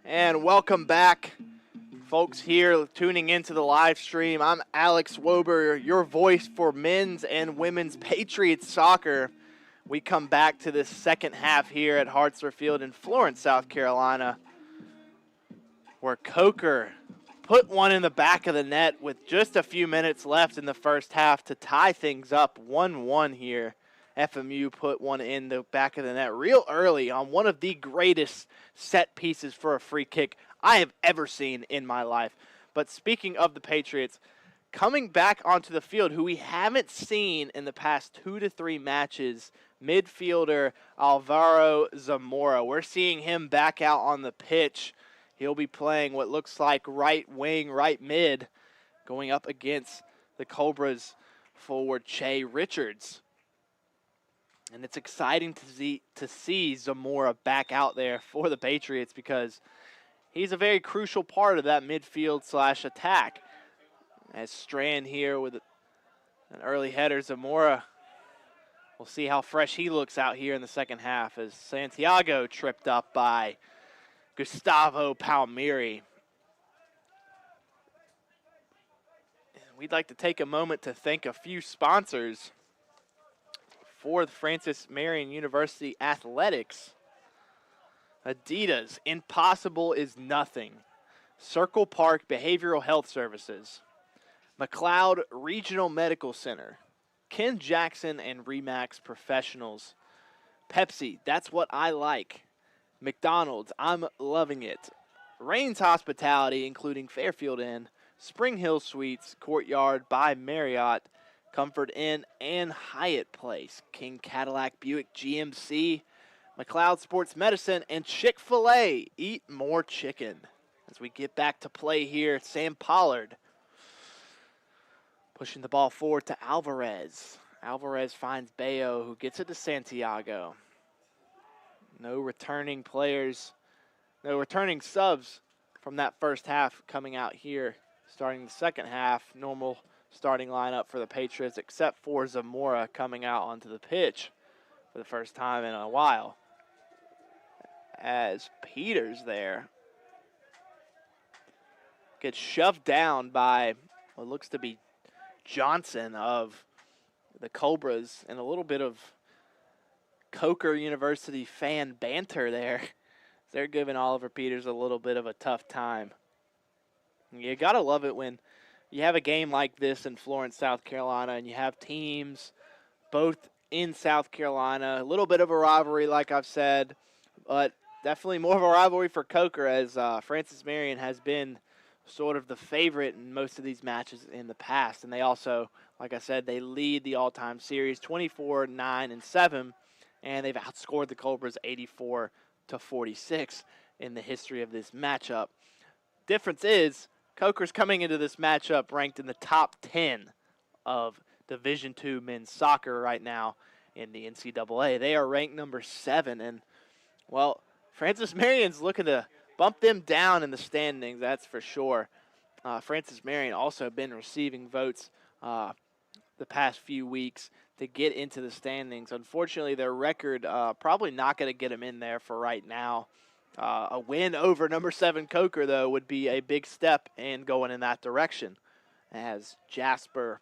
And welcome back, folks here tuning into the live stream. I'm Alex Wober, your voice for men's and women's Patriots soccer. We come back to this second half here at Hartzler Field in Florence, South Carolina, where Coker put one in the back of the net with just a few minutes left in the first half to tie things up 1-1 here. FMU put one in the back of the net real early on one of the greatest set pieces for a free kick I have ever seen in my life. But speaking of the Patriots, coming back onto the field, who we haven't seen in the past 2 to 3 matches, midfielder Alvaro Zamora. We're seeing him back out on the pitch. He'll be playing what looks like right wing, right mid, going up against the Cobras forward Che Richards. And it's exciting to see Zamora back out there for the Patriots because he's a very crucial part of that midfield / attack. As Strand here with an early header, Zamora, we'll see how fresh he looks out here in the second half as Santiago tripped up by Gustavo Palmieri. We'd like to take a moment to thank a few sponsors for the Francis Marion University Athletics. Adidas, Impossible is Nothing. Circle Park Behavioral Health Services. McLeod Regional Medical Center. Ken Jackson and Remax Professionals. Pepsi, That's What I Like. McDonald's, I'm Loving It. Rains Hospitality, including Fairfield Inn, Spring Hill Suites, Courtyard by Marriott, Comfort Inn, and Hyatt Place. King Cadillac Buick GMC, McLeod Sports Medicine, and Chick-fil-A. Eat more chicken. As we get back to play here, Sam Pollard pushing the ball forward to Alvarez. Alvarez finds Bayo, who gets it to Santiago. No returning players, no returning subs from that first half coming out here. Starting the second half, normal starting lineup for the Patriots, except for Zamora coming out onto the pitch for the first time in a while. As Peters there gets shoved down by what looks to be Johnson of the Cobras, and a little bit of Coker University fan banter there. They're giving Oliver Peters a little bit of a tough time. You gotta love it when you have a game like this in Florence, South Carolina, and you have teams both in South Carolina. A little bit of a rivalry, like I've said, but definitely more of a rivalry for Coker, as Francis Marion has been sort of the favorite in most of these matches in the past. And they also, like I said, they lead the all-time series 24-9-7, and they've outscored the Cobras 84-46 in the history of this matchup. Difference is, Coker's coming into this matchup ranked in the top 10 of Division II men's soccer right now in the NCAA. They are ranked number 7, and, well, Francis Marion's looking to bump them down in the standings, that's for sure. Francis Marion also been receiving votes the past few weeks to get into the standings. Unfortunately, their record probably not going to get them in there for right now. A win over number 7 Coker, though, would be a big step in going in that direction, as Jasper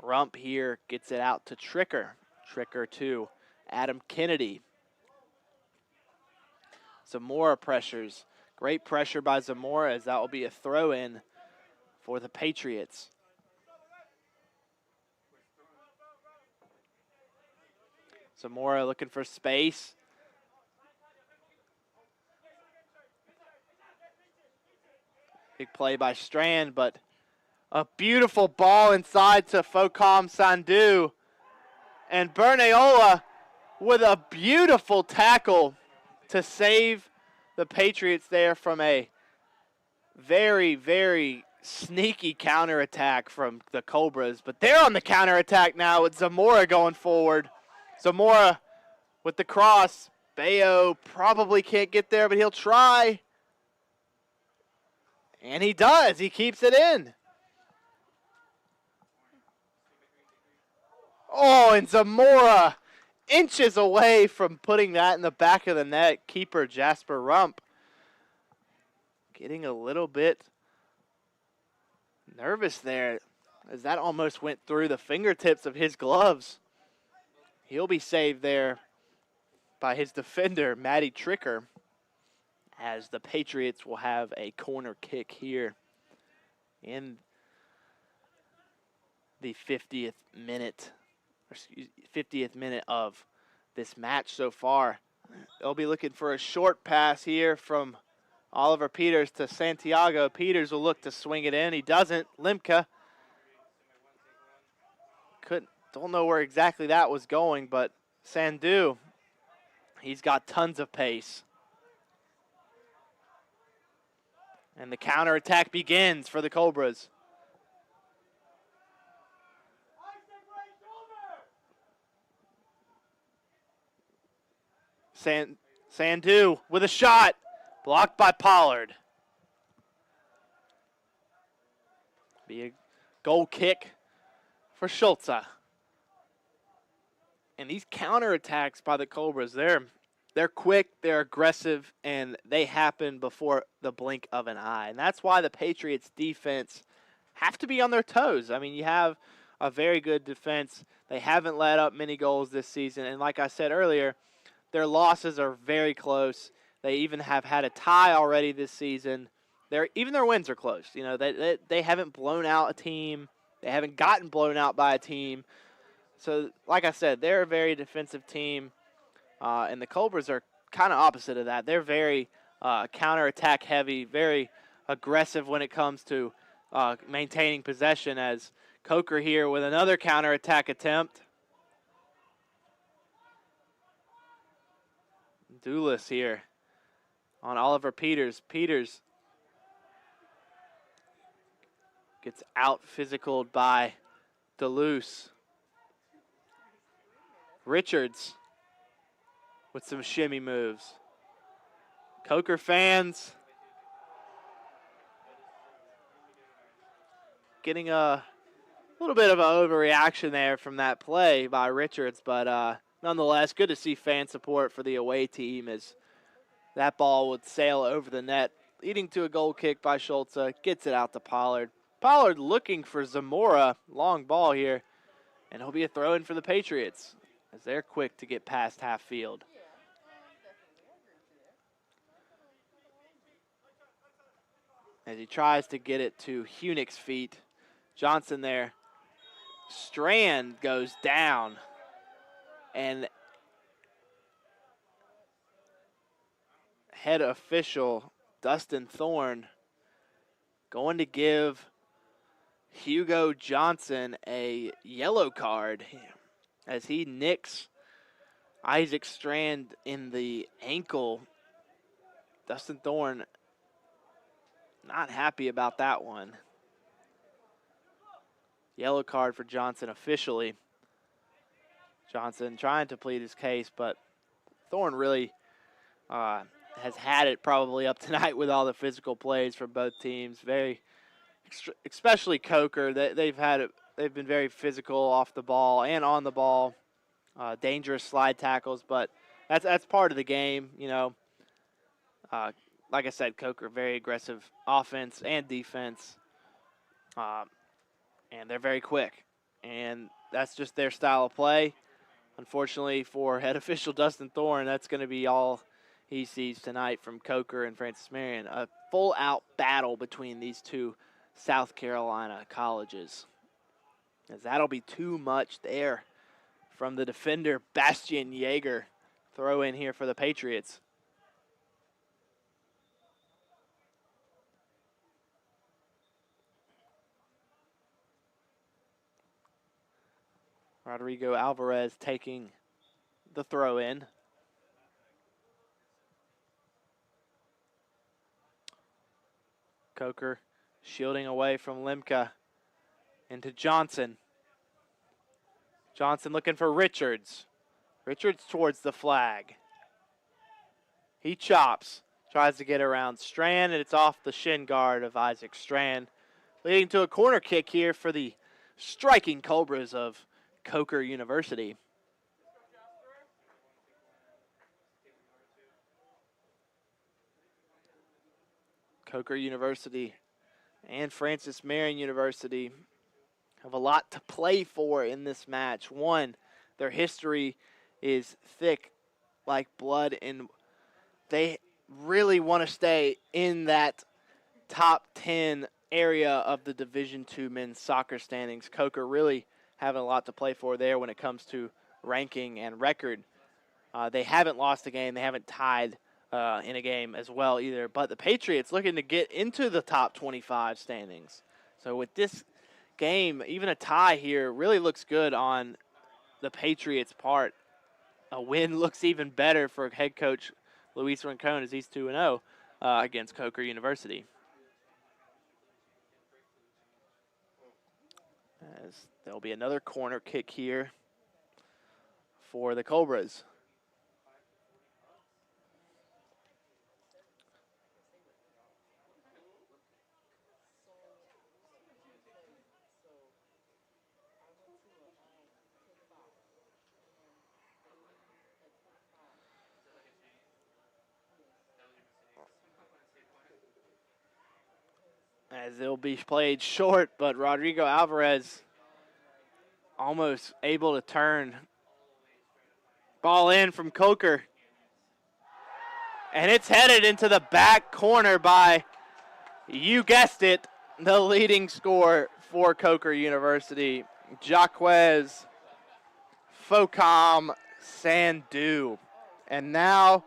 Rump here gets it out to Tricker. Tricker to Adam Kennedy. Zamora pressures. Great pressure by Zamora, as that will be a throw-in for the Patriots. Zamora looking for space. Big play by Strand, but a beautiful ball inside to Focom Sandu. And Bernayola with a beautiful tackle to save the Patriots there from a very, very sneaky counterattack from the Cobras. But they're on the counterattack now with Zamora going forward. Zamora with the cross. Bayo probably can't get there, but he'll try. And he does. He keeps it in. Oh, and Zamora inches away from putting that in the back of the net. Keeper Jasper Rump getting a little bit nervous there as that almost went through the fingertips of his gloves. He'll be saved there by his defender, Matty Tricker, as the Patriots will have a corner kick here in the 50th minute of this match so far. They'll be looking for a short pass here from Oliver Peters to Santiago. Peters will look to swing it in. He doesn't. Limka don't know where exactly that was going, but Sandu, he's got tons of pace. And the counterattack begins for the Cobras. Sandu with a shot, blocked by Pollard. Be a goal kick for Schultze. And these counterattacks by the Cobras, they're quick, they're aggressive, and they happen before the blink of an eye. And that's why the Patriots defense have to be on their toes. I mean, you have a very good defense. They haven't let up many goals this season. And like I said earlier, their losses are very close. They even have had a tie already this season. Even their wins are close. You know, they haven't blown out a team. They haven't gotten blown out by a team. So, like I said, they're a very defensive team. And the Cobras are kind of opposite of that. They're very counterattack heavy, very aggressive when it comes to maintaining possession, as Coker here with another counterattack attempt. Doulis here on Oliver Peters. Peters gets out-physicaled by Deleuze. Richards with some shimmy moves. Coker fans getting a little bit of an overreaction there from that play by Richards, but nonetheless, good to see fan support for the away team as that ball would sail over the net, leading to a goal kick by Schultze. Gets it out to Pollard. Pollard looking for Zamora. Long ball here, and he'll be a throw-in for the Patriots as they're quick to get past half field. As he tries to get it to Hunick's feet. Johnson there. Strand goes down. And head official Dustin Thorne going to give Hugo Johnson a yellow card as he nicks Isaac Strand in the ankle. Dustin Thorne not happy about that one. Yellow card for Johnson officially. Johnson trying to plead his case, but Thorne really has had it probably up tonight with all the physical plays from both teams. Very, especially Coker. They've been very physical off the ball and on the ball. Dangerous slide tackles, but that's part of the game, you know. Like I said, Coker, very aggressive offense and defense. And they're very quick. And that's just their style of play. Unfortunately for head official Dustin Thorne, that's going to be all he sees tonight from Coker and Francis Marion. A full-out battle between these two South Carolina colleges. As that'll be too much there from the defender, Bastian Yeager. Throw in here for the Patriots. Rodrigo Alvarez taking the throw in. Coker shielding away from Limka into Johnson. Johnson looking for Richards. Richards towards the flag. He chops, tries to get around Strand, and it's off the shin guard of Isaac Strand, leading to a corner kick here for the striking Cobras of Coker University. Coker University and Francis Marion University have a lot to play for in this match. One, their history is thick like blood, and they really want to stay in that top 10 area of the Division II men's soccer standings. Coker really having a lot to play for there when it comes to ranking and record. They haven't lost a game. They haven't tied in a game as well either. But the Patriots looking to get into the top 25 standings. So with this game, even a tie here really looks good on the Patriots' part. A win looks even better for head coach Luis Rincon as he's 2-0 against Coker University. As there'll be another corner kick here for the Cobras. As it'll be played short, but Rodrigo Alvarez almost able to turn. Ball in from Coker. And it's headed into the back corner by, you guessed it, the leading scorer for Coker University, Jaquez Focom Sandu. And now,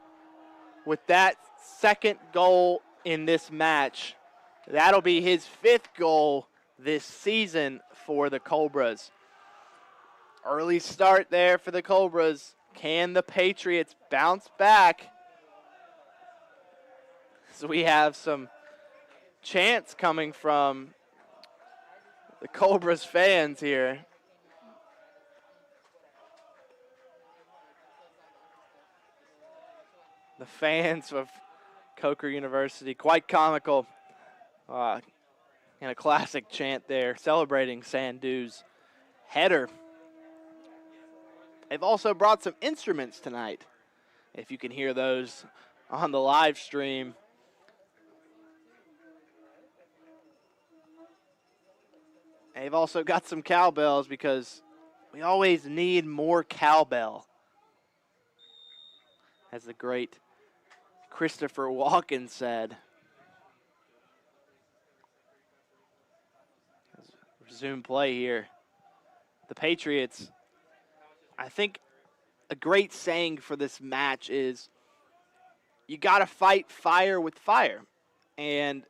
with that second goal in this match, that'll be his 5th goal this season for the Cobras. Early start there for the Cobras. Can the Patriots bounce back? So we have some chants coming from the Cobras fans here. The fans of Coker University, quite comical. And a classic chant there, celebrating Sandu's header. They've also brought some instruments tonight, if you can hear those on the live stream. They've also got some cowbells because we always need more cowbell. As the great Christopher Walken said. Resume play here. The Patriots, I think a great saying for this match is you got to fight fire with fire. And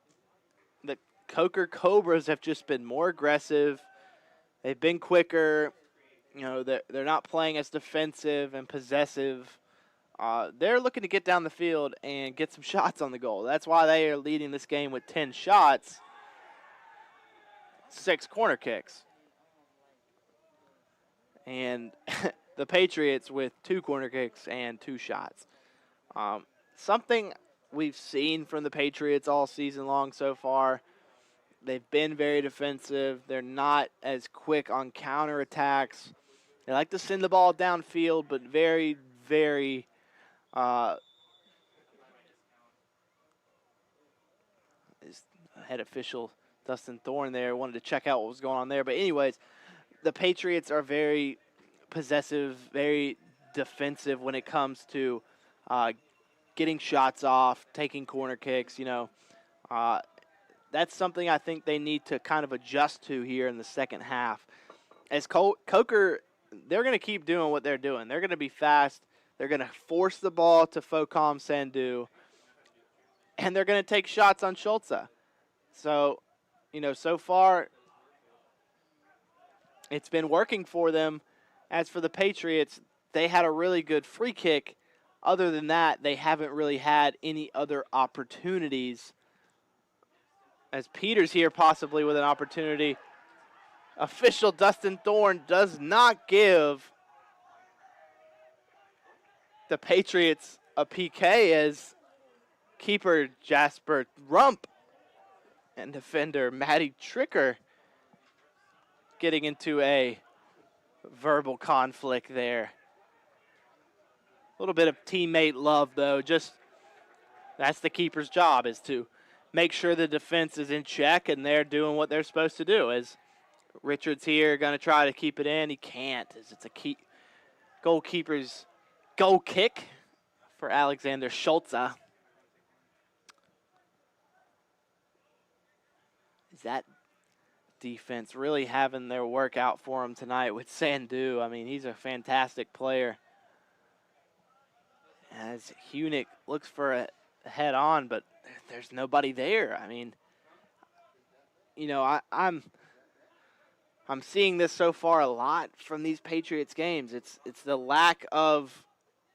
the Coker Cobras have just been more aggressive. They've been quicker. You know, they're not playing as defensive and possessive. They're looking to get down the field and get some shots on the goal. That's why they are leading this game with 10 shots, 6 corner kicks. And the Patriots with 2 corner kicks and 2 shots. Something we've seen from the Patriots all season long so far. They've been very defensive. They're not as quick on counterattacks. They like to send the ball downfield, but very, very head official Dustin Thorne there wanted to check out what was going on there. But anyways, the Patriots are very possessive, very defensive when it comes to getting shots off, taking corner kicks. You know, that's something I think they need to kind of adjust to here in the second half. As Coker, they're going to keep doing what they're doing. They're going to be fast. They're going to force the ball to Focom Sandu, and they're going to take shots on Schulze. So, you know, so far it's been working for them. As for the Patriots, they had a really good free kick. Other than that, they haven't really had any other opportunities. As Peters here possibly with an opportunity. Official Dustin Thorne does not give the Patriots a PK as keeper Jasper Rump and defender Matty Tricker getting into a verbal conflict there. A little bit of teammate love, though. Just that's the keeper's job, is to make sure the defense is in check and they're doing what they're supposed to do. As Richards here going to try to keep it in, he can't, as it's a goalkeeper's goal kick for Alexander Schultze. Is that defense really having their work out for him tonight with Sandu? I mean, he's a fantastic player. As Hunick looks for a head on, but there's nobody there. I mean, you know, I'm seeing this so far a lot from these Patriots games. It's the lack of,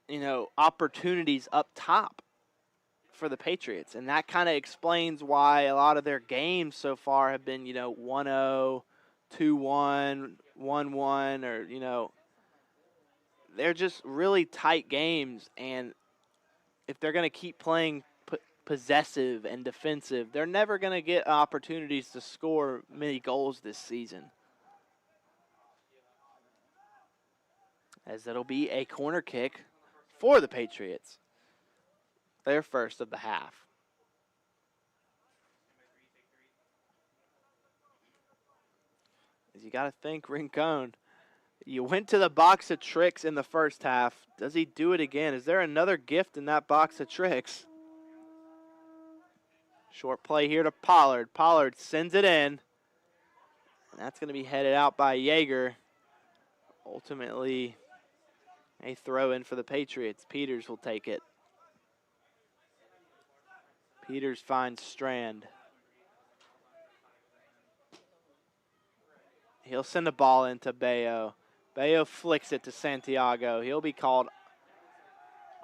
you know, opportunities up top for the Patriots, and that kind of explains why a lot of their games so far have been, you know, 1-0, 2-1, 1-1, or, you know, they're just really tight games, and if they're going to keep playing possessive and defensive, they're never going to get opportunities to score many goals this season. As it'll be a corner kick for the Patriots, their first of the half. As you got to think, Rincon, you went to the box of tricks in the first half. Does he do it again? Is there another gift in that box of tricks? Short play here to Pollard. Pollard sends it in. And that's going to be headed out by Yeager. Ultimately, a throw in for the Patriots. Peters will take it. Peters finds Strand. He'll send the ball into Bayo. Bayo flicks it to Santiago. He'll be called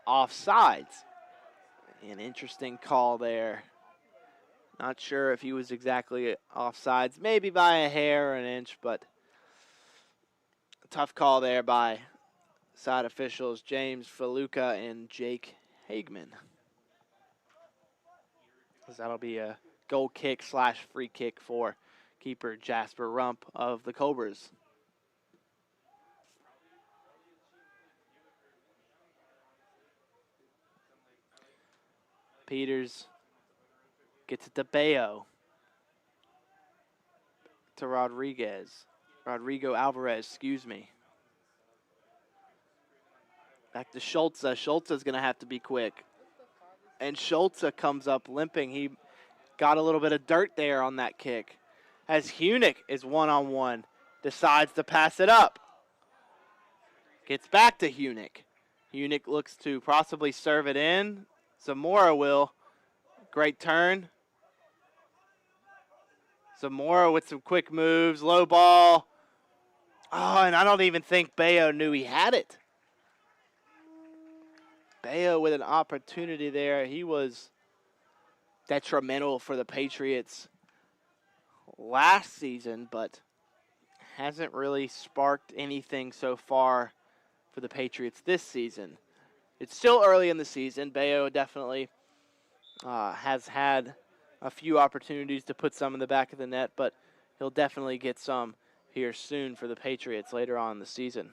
offsides. An interesting call there. Not sure if he was exactly offsides. Maybe by a hair or an inch, but a tough call there by side officials James Faluca and Jake Hagman. That'll be a goal kick / free kick for keeper Jasper Rump of the Cobras. Peters gets it to Bayo. To Rodrigo Alvarez, excuse me. Back to Schultze. Schultze is going to have to be quick. And Schultze comes up limping. He got a little bit of dirt there on that kick. As Hunick is one-on-one, decides to pass it up. Gets back to Hunick. Hunick looks to possibly serve it in. Zamora will. Great turn. Zamora with some quick moves. Low ball. Oh, and I don't even think Bayo knew he had it. Bayo with an opportunity there. He was detrimental for the Patriots last season, but hasn't really sparked anything so far for the Patriots this season. It's still early in the season. Bayo definitely has had a few opportunities to put some in the back of the net, but he'll definitely get some here soon for the Patriots later on in the season,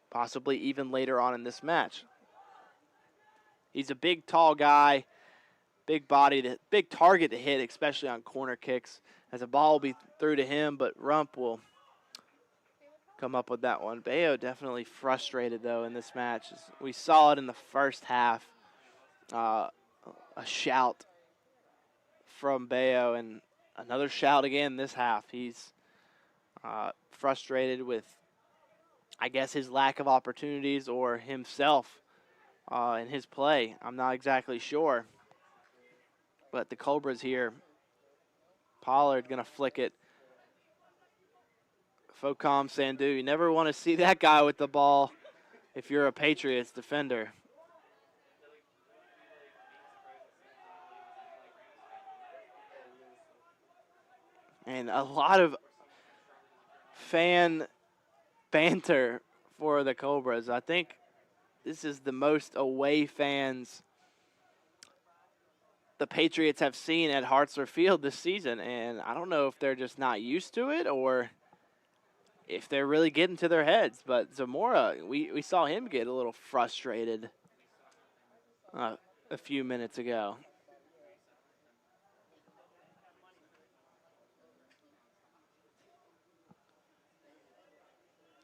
possibly even later on in this match. He's a big, tall guy, big body, big target to hit, especially on corner kicks, as a ball will be through to him, but Rump will come up with that one. Bayo definitely frustrated, though, in this match. We saw it in the first half, a shout from Bayo, and another shout again this half. He's frustrated with, I guess, his lack of opportunities or himself in his play. I'm not exactly sure. But the Cobras here, Pollard going to flick it. Focom Sandu, you never want to see that guy with the ball if you're a Patriots defender. And a lot of fan banter for the Cobras. I think this is the most away fans the Patriots have seen at Hartzler Field this season, and I don't know if they're just not used to it or if they're really getting to their heads. But Zamora, we saw him get a little frustrated a few minutes ago.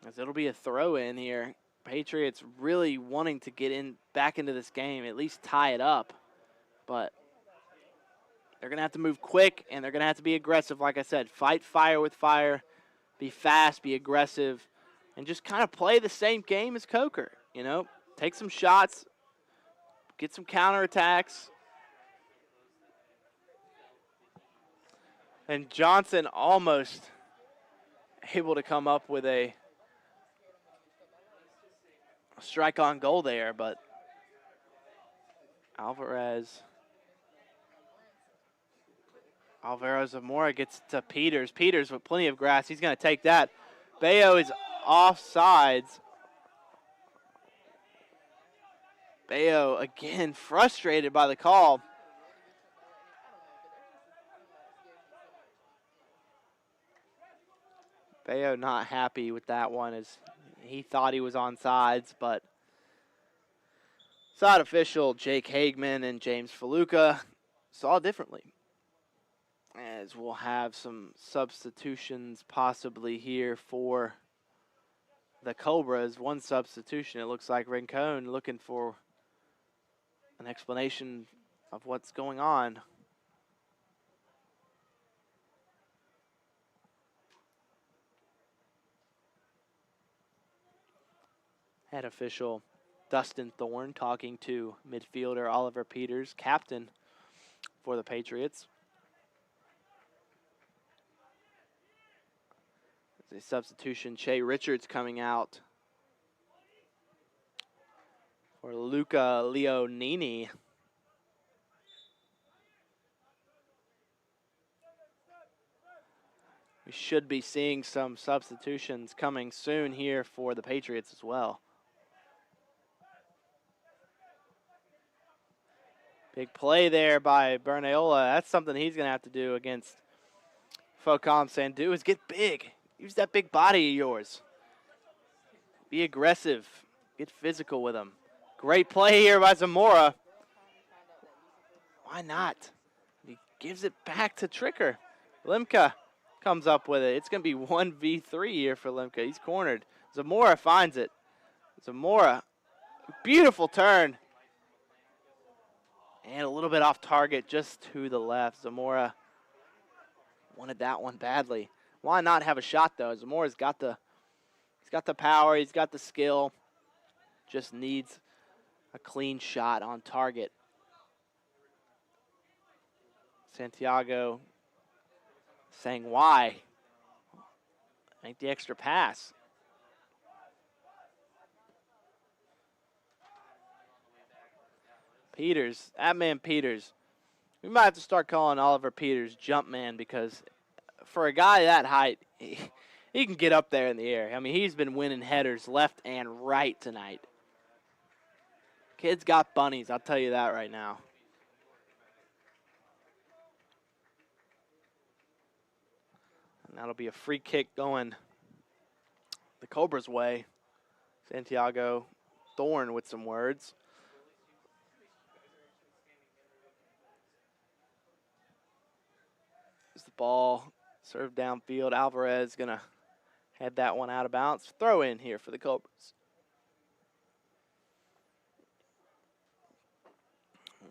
as it'll be a throw in here. Patriots really wanting to get back into this game, at least tie it up. But they're going to have to move quick, and they're going to have to be aggressive. Like I said, fight fire with fire, be fast, be aggressive, and just kind of play the same game as Coker. You know, take some shots, get some counterattacks. And Johnson almost able to come up with a strike on goal there, but Alvarez Zamora gets to Peters. Peters with plenty of grass. He's going to take that. Bayo is offsides. Bayo again frustrated by the call. Bayo not happy with that one as he thought he was onside, but side official Jake Hagman and James Faluca saw differently. As we'll have some substitutions possibly here for the Cobras. One substitution, it looks like Rincon looking for an explanation of what's going on. Head official Dustin Thorne talking to midfielder Oliver Peters, captain for the Patriots. As a substitution, Che Richards coming out for Luca Leonini. We should be seeing some substitutions coming soon here for the Patriots as well. Big play there by Bernayola. That's something he's going to have to do against Focom Sandu is get big. Use that big body of yours. Be aggressive. Get physical with him. Great play here by Zamora. Why not? He gives it back to Tricker. Limka comes up with it. It's going to be 1v3 here for Limka. He's cornered. Zamora finds it. Zamora, beautiful turn. And a little bit off target, just to the left. Zamora wanted that one badly. Why not have a shot though? Zamora's got the power, he's got the skill. Just needs a clean shot on target. Santiago saying why? Make the extra pass. Peters, that man Peters. We might have to start calling Oliver Peters jump man because for a guy that height, he can get up there in the air. I mean, he's been winning headers left and right tonight. Kid's got bunnies, I'll tell you that right now. And that'll be a free kick going the Cobras' way. Santiago Thorne with some words. As the ball served downfield, Alvarez going to head that one out of bounds. Throw in here for the Cobras.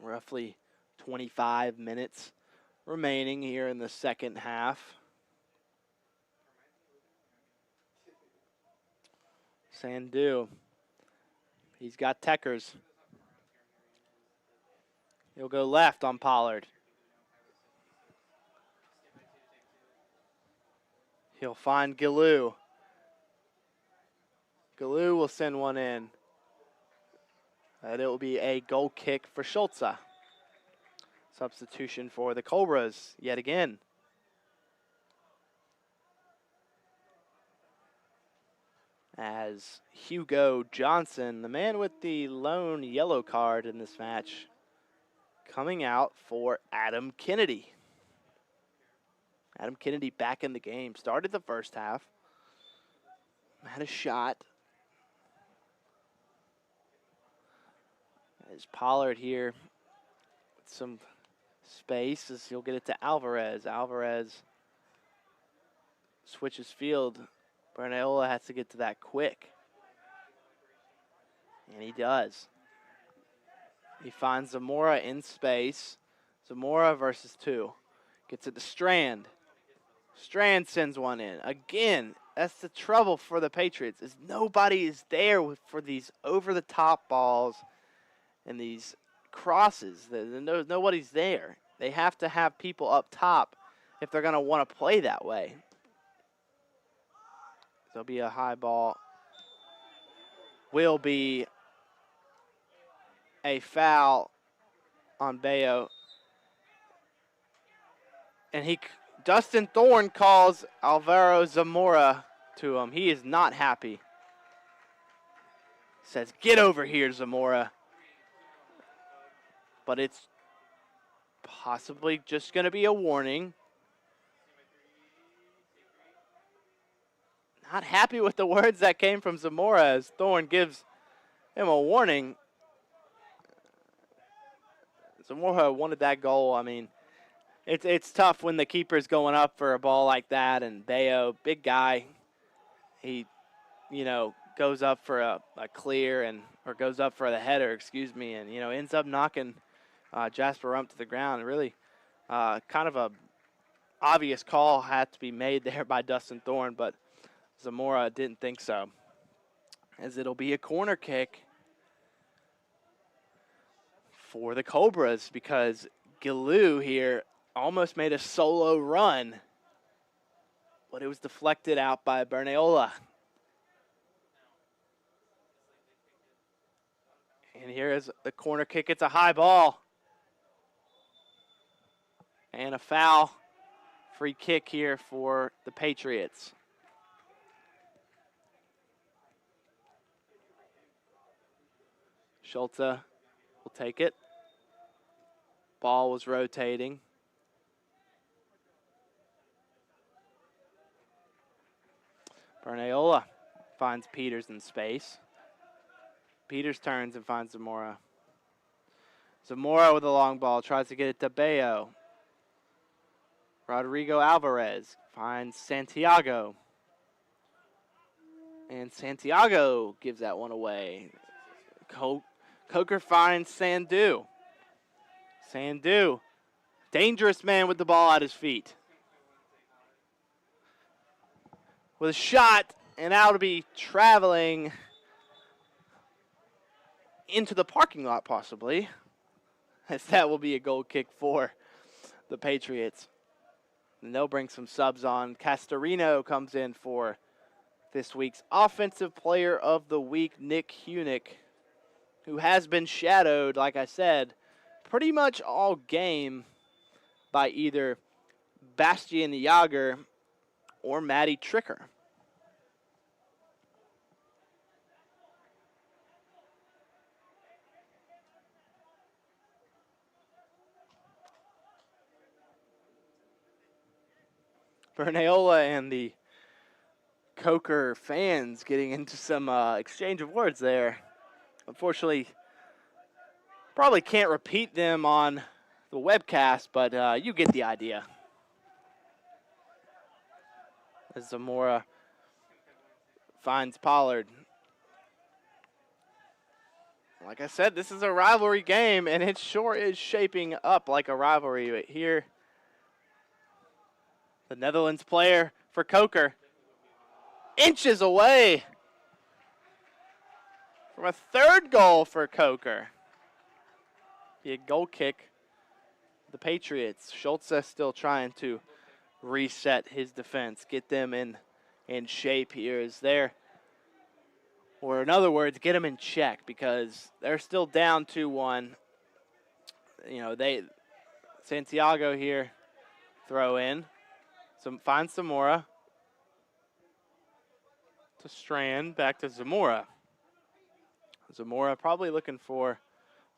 Roughly 25 minutes remaining here in the second half. Sandu, he's got Teckers. He'll go left on Pollard. He'll find Galoo. Galoo will send one in. And it will be a goal kick for Schultze. Substitution for the Cobras yet again. As Hugo Johnson, the man with the lone yellow card in this match, coming out for Adam Kennedy. Adam Kennedy back in the game. Started the first half. Had a shot. As Pollard here with some space as he'll get it to Alvarez. Alvarez switches field Bernayola has to get to that quick. And he does. He finds Zamora in space. Zamora versus 2. Gets it to Strand. Strand sends one in. Again, that's the trouble for the Patriots, is nobody is there for these over-the-top balls and these crosses. Nobody's there. They have to have people up top if they're going to want to play that way. There'll be a high ball. Will be a foul on Bayo. And Dustin Thorne calls Alvaro Zamora to him. He is not happy. Says, "Get over here, Zamora." But it's possibly just going to be a warning. Not happy with the words that came from Zamora as Thorne gives him a warning. Zamora wanted that goal. I mean, it's tough when the keeper's going up for a ball like that, and Bayo, big guy, he, goes up for a clear or goes up for the header, and, ends up knocking Jasper Rump to the ground. Really kind of a obvious call had to be made there by Dustin Thorne, but Zamora didn't think so, as it'll be a corner kick for the Cobras, because Gilou here almost made a solo run, but it was deflected out by Bernayola. And here is the corner kick. It's a high ball. And a foul. Free kick here for the Patriots. Schulte will take it. Ball was rotating. Bernayola finds Peters in space. Peters turns and finds Zamora. Zamora with a long ball, tries to get it to Bayo. Rodrigo Alvarez finds Santiago. And Santiago gives that one away. Coker finds Sandu. Sandu, dangerous man with the ball at his feet. With a shot, and now to be traveling into the parking lot possibly, as that will be a goal kick for the Patriots. And they'll bring some subs on. Castorino comes in for this week's Offensive Player of the Week, Nick Hunick, who has been shadowed, like I said, pretty much all game by either Bastian Jager or Matty Tricker. Bernayola and the Coker fans getting into some exchange of words there. Unfortunately, probably can't repeat them on the webcast, but you get the idea. As Zamora finds Pollard. Like I said, this is a rivalry game, and it sure is shaping up like a rivalry. But here, the Netherlands player for Coker, inches away from a third goal for Coker. Be a goal kick. The Patriots. Schultze still trying to reset his defense, get them in shape here as they're, or in other words, get them in check, because they're still down 2-1. Santiago here, throw in. Finds Zamora. To Strand, back to Zamora. Zamora probably looking for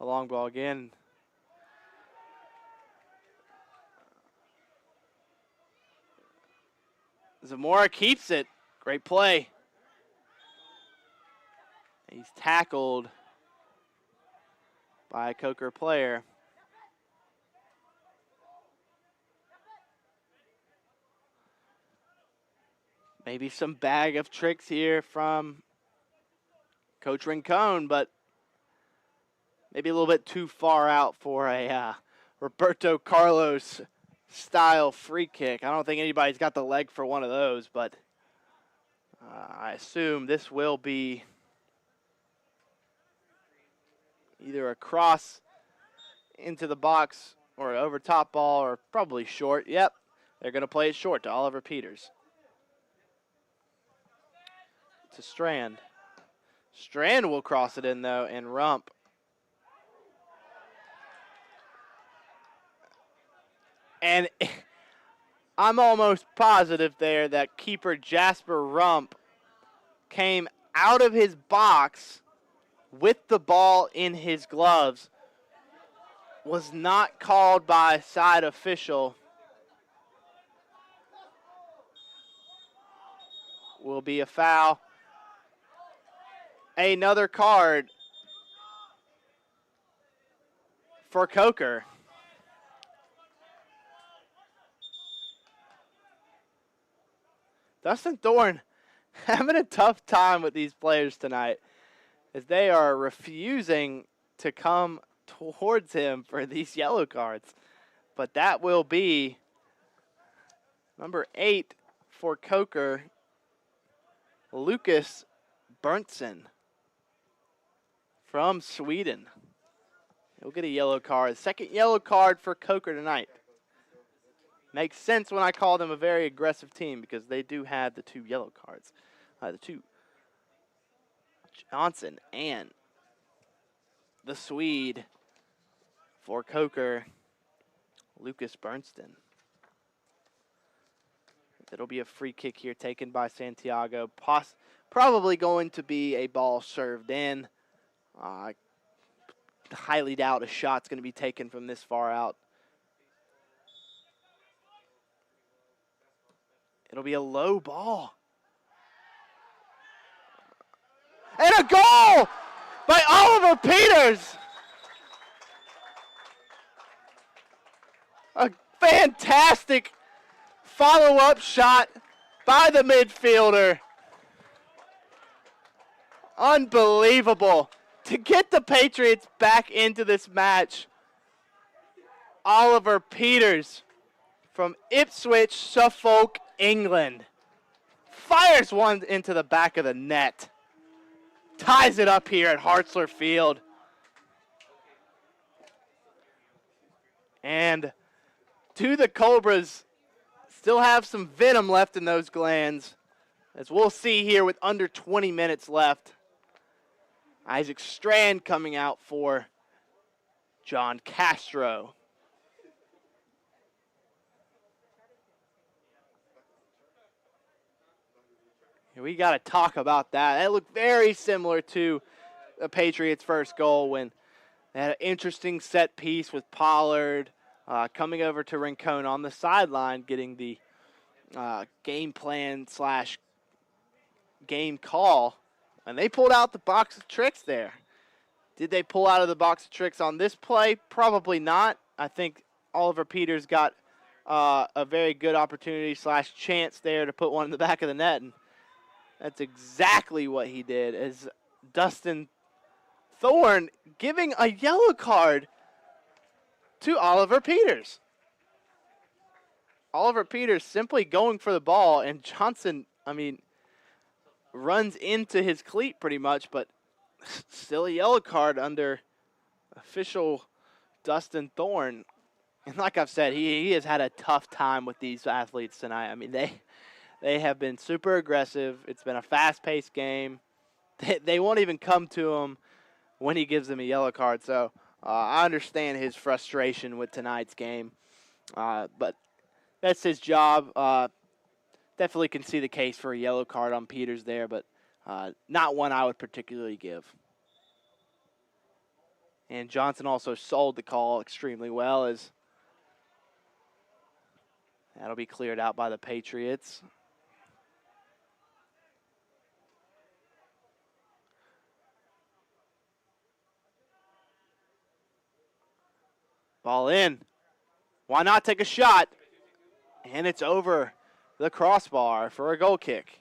a long ball again. Zamora keeps it. Great play. He's tackled by a Coker player. Maybe some bag of tricks here from Coach Rincon, but maybe a little bit too far out for a Roberto Carlos style free kick. I don't think anybody's got the leg for one of those, but I assume this will be either a cross into the box or an over top ball or probably short. Yep, they're going to play it short to Oliver Peters. To Strand. Strand will cross it in, though, and Rump. And I'm almost positive there that keeper Jasper Rump came out of his box with the ball in his gloves. Was not called by a side official. Will be a foul. Another card for Coker. Dustin Thorne having a tough time with these players tonight as they are refusing to come towards him for these yellow cards. But that will be number 8 for Coker, Lucas Berntsen from Sweden. He'll get a yellow card. Second yellow card for Coker tonight. Makes sense when I call them a very aggressive team because they do have the 2 yellow cards. The 2. Johnson and the Swede for Coker, Lucas Berntsen. It'll be a free kick here taken by Santiago. Probably going to be a ball served in. Highly doubt a shot's going to be taken from this far out. It'll be a low ball. And a goal by Oliver Peters. A fantastic follow-up shot by the midfielder. Unbelievable. To get the Patriots back into this match, Oliver Peters from Ipswich, Suffolk, England, fires one into the back of the net. Ties it up here at Hartzler Field. And do the Cobras still have some venom left in those glands? As we'll see here with under 20 minutes left. Isaac Strand coming out for John Castro. We got to talk about that. That looked very similar to the Patriots' first goal when they had an interesting set piece with Pollard coming over to Rincon on the sideline, getting the game plan / game call. And they pulled out the box of tricks there. Did they pull out of the box of tricks on this play? Probably not. I think Oliver Peters got a very good opportunity / chance there to put one in the back of the net. And that's exactly what he did, as Dustin Thorne giving a yellow card to Oliver Peters. Oliver Peters simply going for the ball, and Johnson, runs into his cleat pretty much, but still a yellow card under official Dustin Thorne. And like I've said, he has had a tough time with these athletes tonight. They have been super aggressive. It's been a fast-paced game. They won't even come to him when he gives them a yellow card. So I understand his frustration with tonight's game. But that's his job. Definitely can see the case for a yellow card on Peters there, but not one I would particularly give. And Johnson also sold the call extremely well, as that'll be cleared out by the Patriots. Ball in. Why not take a shot? And it's over the crossbar for a goal kick.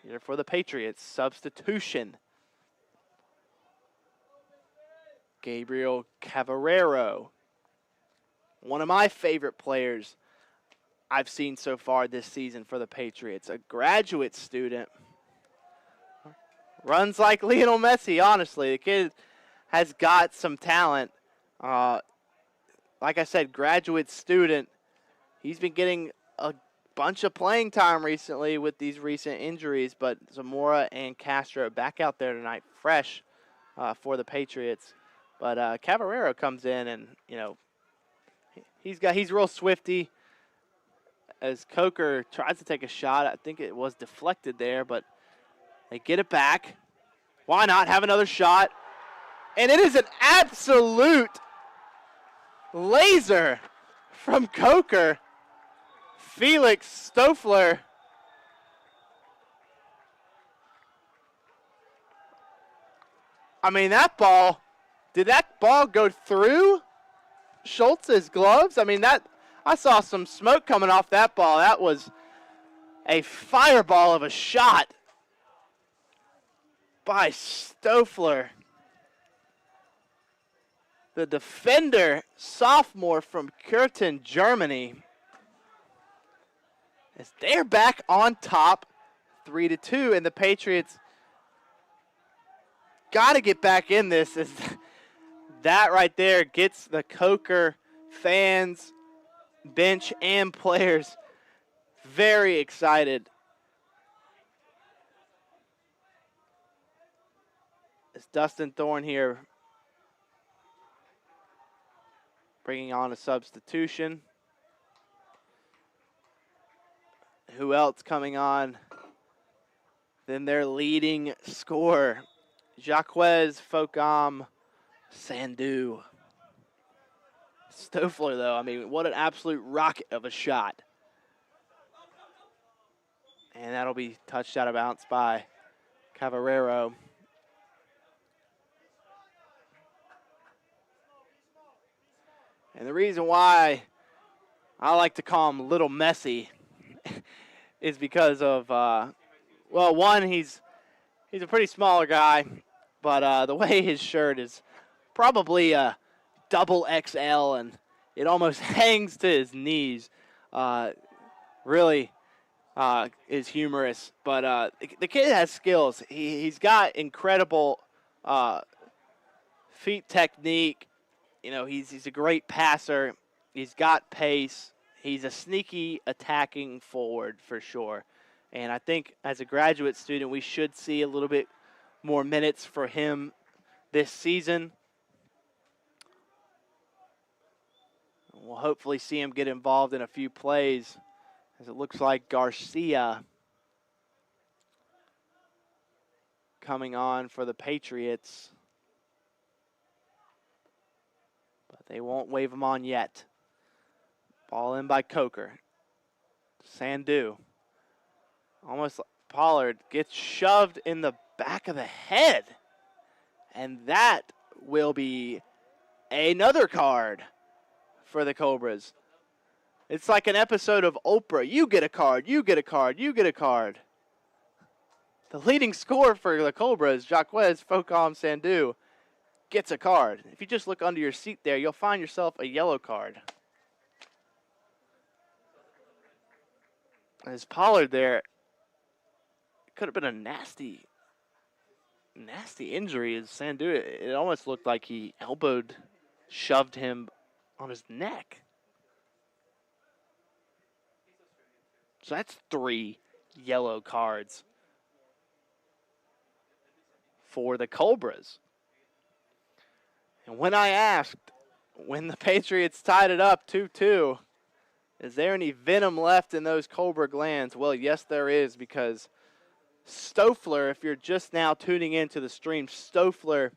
Here for the Patriots, substitution. Gabriel Cavarero, one of my favorite players I've seen so far this season for the Patriots, a graduate student. Runs like Lionel Messi, honestly. The kid has got some talent. Like I said, graduate student. He's been getting a bunch of playing time recently with these recent injuries, but Zamora and Castro back out there tonight, fresh for the Patriots. But Cavarero comes in, and he's real swifty. As Coker tries to take a shot, I think it was deflected there, but they get it back. Why not have another shot? And it is an absolute laser from Coker. Felix Stoffler. I mean, did that ball go through Schultz's gloves? I mean, I saw some smoke coming off that ball. That was a fireball of a shot by Stoffler. The defender, sophomore from Kürten, Germany. As they're back on top, 3-2, and the Patriots got to get back in this. As that right there gets the Coker fans, bench, and players very excited. As Dustin Thorne here bringing on a substitution. Who else coming on? Then their leading scorer, Jacques Focam Sandu. Stoffler, though, I mean, what an absolute rocket of a shot. And that'll be touched out of bounds by Cavarero. And the reason why I like to call him Little Messi is because of, well, one, he's a pretty smaller guy, but the way his shirt is probably a double XL, and it almost hangs to his knees. Really is humorous, but the kid has skills. He's got incredible feet technique. He's a great passer. He's got pace. He's a sneaky attacking forward for sure. And I think as a graduate student, we should see a little bit more minutes for him this season. We'll hopefully see him get involved in a few plays, as it looks like Garcia coming on for the Patriots. But they won't wave him on yet. Ball in by Coker. Sandu. Almost Pollard gets shoved in the back of the head. And that will be another card for the Cobras. It's like an episode of Oprah. You get a card, you get a card, you get a card. The leading scorer for the Cobras, Jacques Focam Sandu, gets a card. If you just look under your seat there, you'll find yourself a yellow card. As Pollard there, it could have been a nasty injury. As Sandu, it almost looked like he shoved him on his neck. So that's 3 yellow cards for the Cobras. And when I asked, when the Patriots tied it up 2-2, is there any venom left in those Cobra glands? Well, yes, there is, because Stoffler, if you're just now tuning into the stream, Stoffler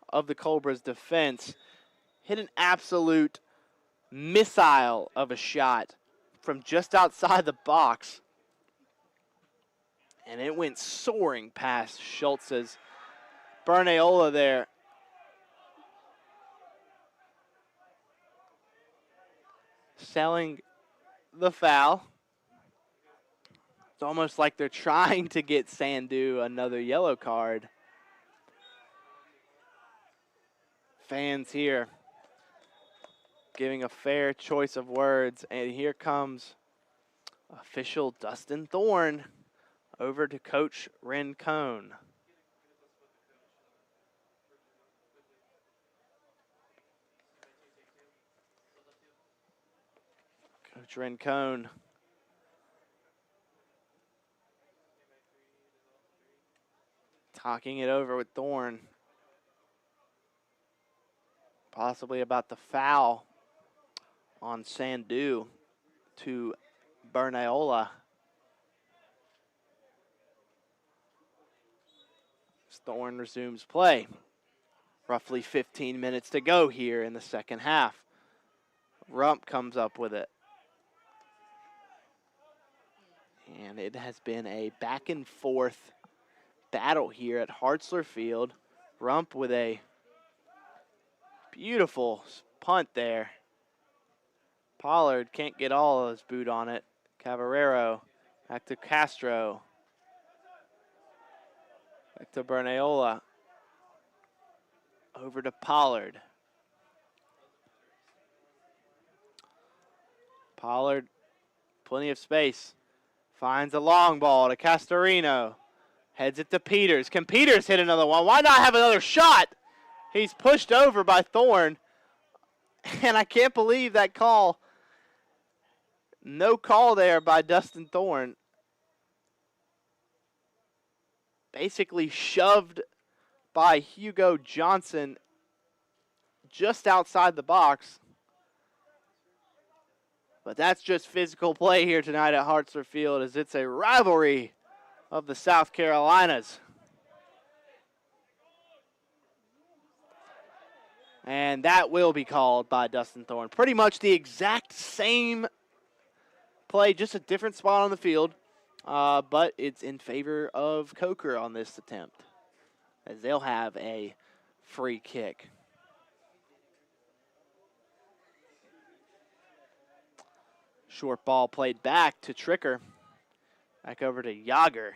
of the Cobras defense hit an absolute missile of a shot from just outside the box. And it went soaring past Schultz's Bernayola there. Selling the foul. It's almost like they're trying to get Sandu another yellow card. Fans here giving a fair choice of words, and here comes official Dustin Thorne over to Coach Rincon. Coach Rincon talking it over with Thorne, possibly about the foul on Sandu to Bernayola. Thorne resumes play. Roughly 15 minutes to go here in the second half. Rump comes up with it. And it has been a back and forth battle here at Hartzler Field. Rump with a beautiful punt there. Pollard can't get all of his boot on it. Cavarero back to Castro. Back to Bernayola. Over to Pollard. Pollard, plenty of space. Finds a long ball to Castorino. Heads it to Peters. Can Peters hit another one? Why not have another shot? He's pushed over by Thorne. And I can't believe that call. No call there by Dustin Thorne. Basically shoved by Hugo Johnson just outside the box. But that's just physical play here tonight at Hartzler Field, as it's a rivalry of the South Carolinas. And that will be called by Dustin Thorne. Pretty much the exact same play, just a different spot on the field. But it's in favor of Coker on this attempt, as they'll have a free kick. Short ball played back to Tricker. Back over to Yager.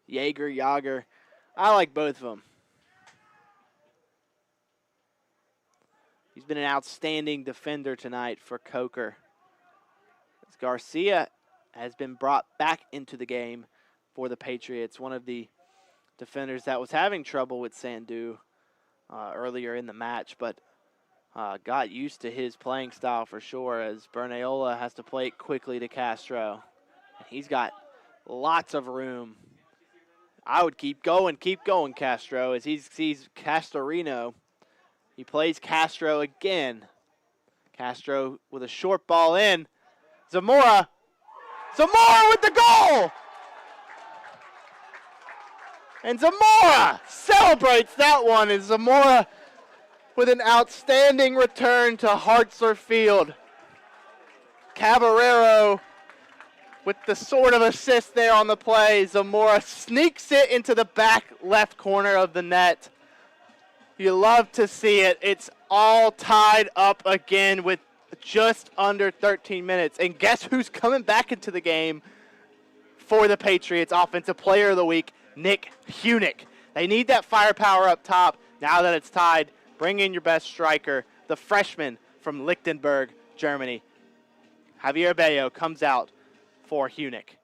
Yager. I like both of them. He's been an outstanding defender tonight for Coker. As Garcia has been brought back into the game for the Patriots. One of the defenders that was having trouble with Sandu earlier in the match, but got used to his playing style for sure, as Bernayola has to play it quickly to Castro. He's got lots of room. I would keep going, Castro, as he sees Castorino. He plays Castro again. Castro with a short ball in. Zamora with the goal! And Zamora celebrates that one, and Zamora with an outstanding return to Hartzler Field. Cavarero with the sort of assist there on the play. Zamora sneaks it into the back left corner of the net. You love to see it. It's all tied up again with just under 13 minutes. And guess who's coming back into the game for the Patriots? Offensive Player of the Week, Nick Hunick. They need that firepower up top. Now that it's tied, bring in your best striker, the freshman from Lichtenberg, Germany. Javier Bello comes out for Hunick.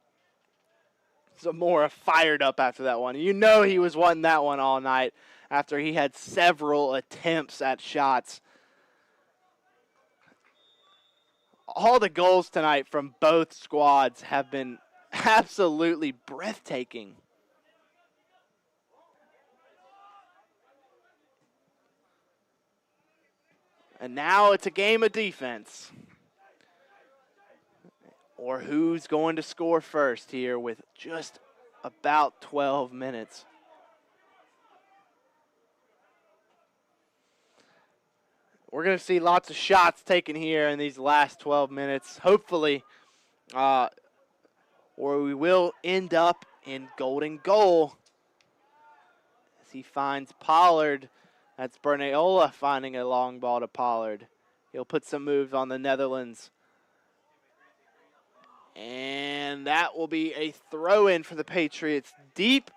Zamora fired up after that one. You know he was wanting that one all night after he had several attempts at shots. All the goals tonight from both squads have been absolutely breathtaking. And now it's a game of defense. Or who's going to score first here with just about 12 minutes. We're going to see lots of shots taken here in these last 12 minutes. Hopefully, or we will end up in golden goal. As he finds Pollard. That's Bernayola finding a long ball to Pollard. He'll put some moves on the Netherlands. And And that will be a throw-in for the Patriots deep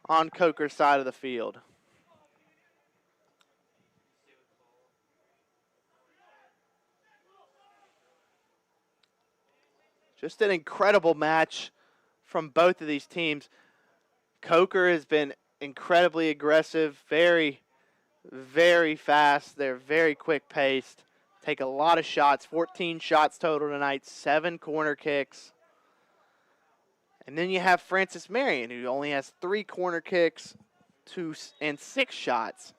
on Coker's side of the field. Just an incredible match from both of these teams. Coker has been incredibly aggressive, very, very fast. They're very quick-paced. Take a lot of shots, 14 shots total tonight, 7 corner kicks. And then you have Francis Marion, who only has 3 corner kicks, 6 shots.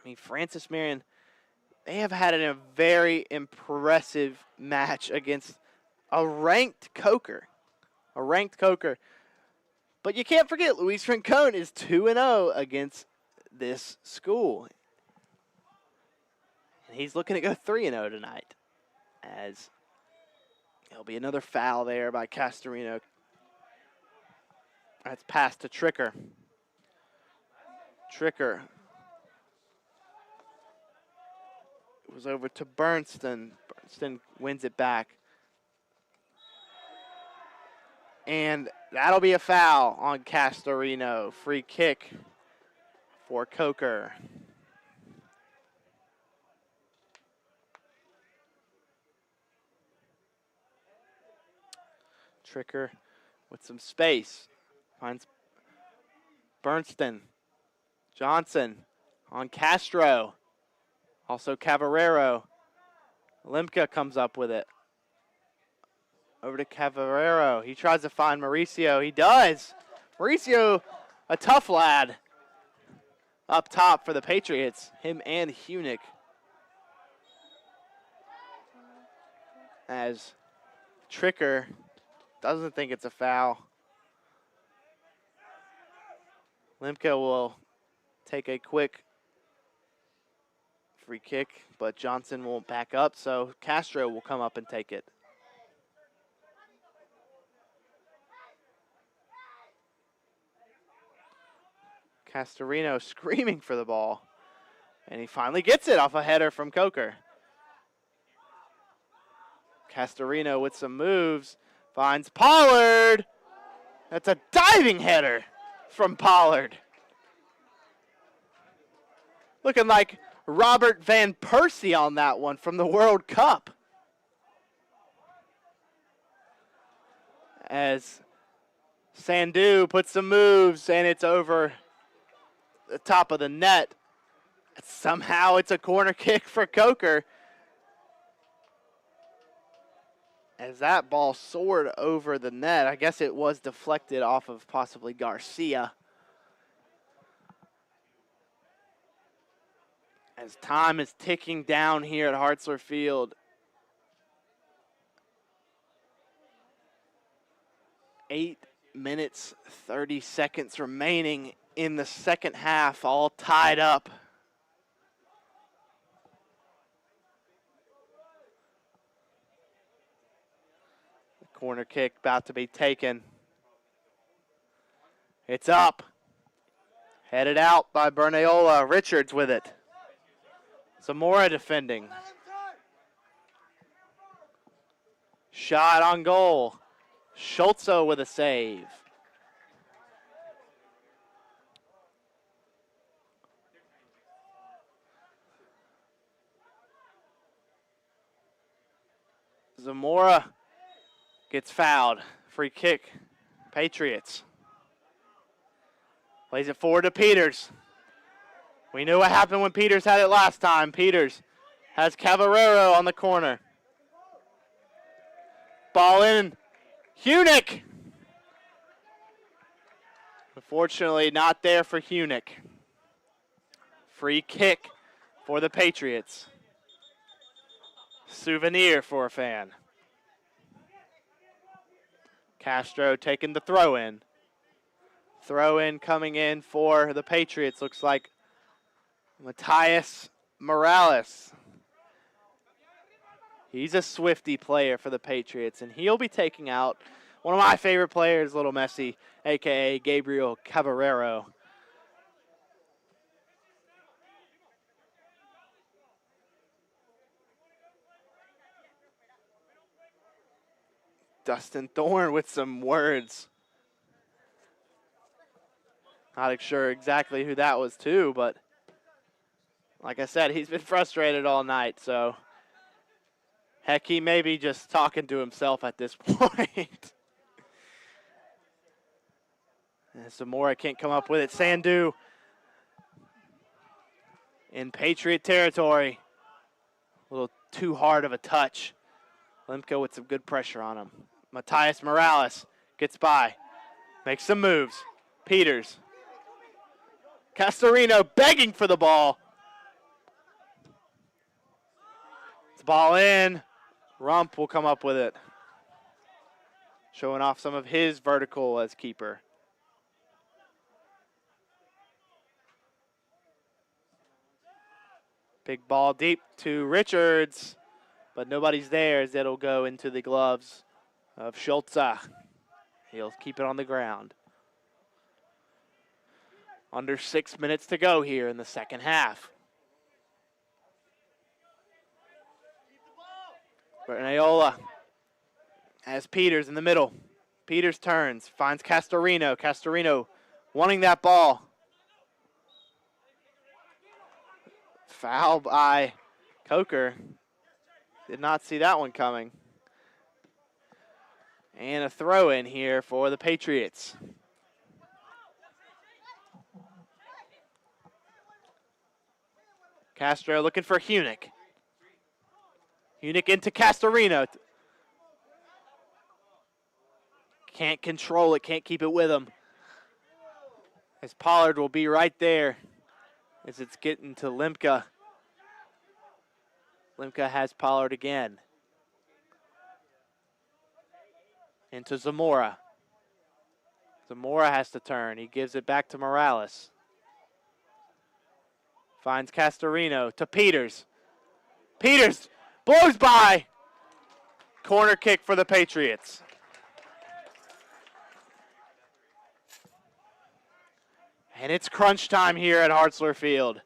I mean, Francis Marion, they have had a very impressive match against a ranked Coker. But you can't forget, Luis Rincon is 2-0 against this school. And he's looking to go 3-0 tonight, as there'll be another foul there by Castorino. That's passed to Tricker. Tricker. It was over to Bernston. Bernston wins it back. And that'll be a foul on Castorino. Free kick for Coker. Tricker with some space. Finds Bernston. Johnson on Castro. Also Cavarero. Limka comes up with it. Over to Cavarero. He tries to find Mauricio. He does. Mauricio, a tough lad up top for the Patriots. Him and Hunick. As Tricker doesn't think it's a foul. Limka will take a quick free kick, but Johnson won't back up, so Castro will come up and take it. Castorino screaming for the ball, and he finally gets it off a header from Coker. Castorino with some moves, finds Pollard. That's a diving header from Pollard. Looking like Robert Van Persie on that one from the World Cup. As Sandu puts some moves, and it's over the top of the net. Somehow it's a corner kick for Coker. As that ball soared over the net. I guess it was deflected off of possibly Garcia. As time is ticking down here at Hartzler Field. 8 minutes, 30 seconds remaining in the second half, all tied up. The corner kick about to be taken. It's up. Headed out by Bernayola. Richards with it. Zamora defending. Shot on goal. Schultzo with a save. Zamora gets fouled. Free kick. Patriots. Plays it forward to Peters. We knew what happened when Peters had it last time. Peters has Cavarero on the corner. Ball in. Hunick. Unfortunately, not there for Hunick. Free kick for the Patriots. Souvenir for a fan. Castro taking the throw in. Throw in coming in for the Patriots. Looks like Matthias Morales. He's a swifty player for the Patriots, and he'll be taking out one of my favorite players, Little Messi, a.k.a. Gabriel Cavarero. Dustin Thorne with some words. Not sure exactly who that was to, but like I said, he's been frustrated all night, so heck, he may be just talking to himself at this point. And Zamora can't come up with it. Sandu in Patriot territory. A little too hard of a touch. Limka with some good pressure on him. Matthias Morales gets by. Makes some moves. Peters. Castorino begging for the ball. It's ball in. Rump will come up with it. Showing off some of his vertical as keeper. Big ball deep to Richards, but nobody's there as it'll go into the gloves of Schultze. He'll keep it on the ground. Under 6 minutes to go here in the second half. Bernayola has Peters in the middle. Peters turns, finds Castorino. Castorino wanting that ball. Foul by Coker. Did not see that one coming. And a throw in here for the Patriots. Castro looking for Hunick. Hunick into Castorino. Can't control it, can't keep it with him. As Pollard will be right there as it's getting to Limka. Limka has Pollard again. Into Zamora. Zamora has to turn. He gives it back to Morales. Finds Castorino to Peters. Peters blows by. Corner kick for the Patriots. And it's crunch time here at Hartzler Field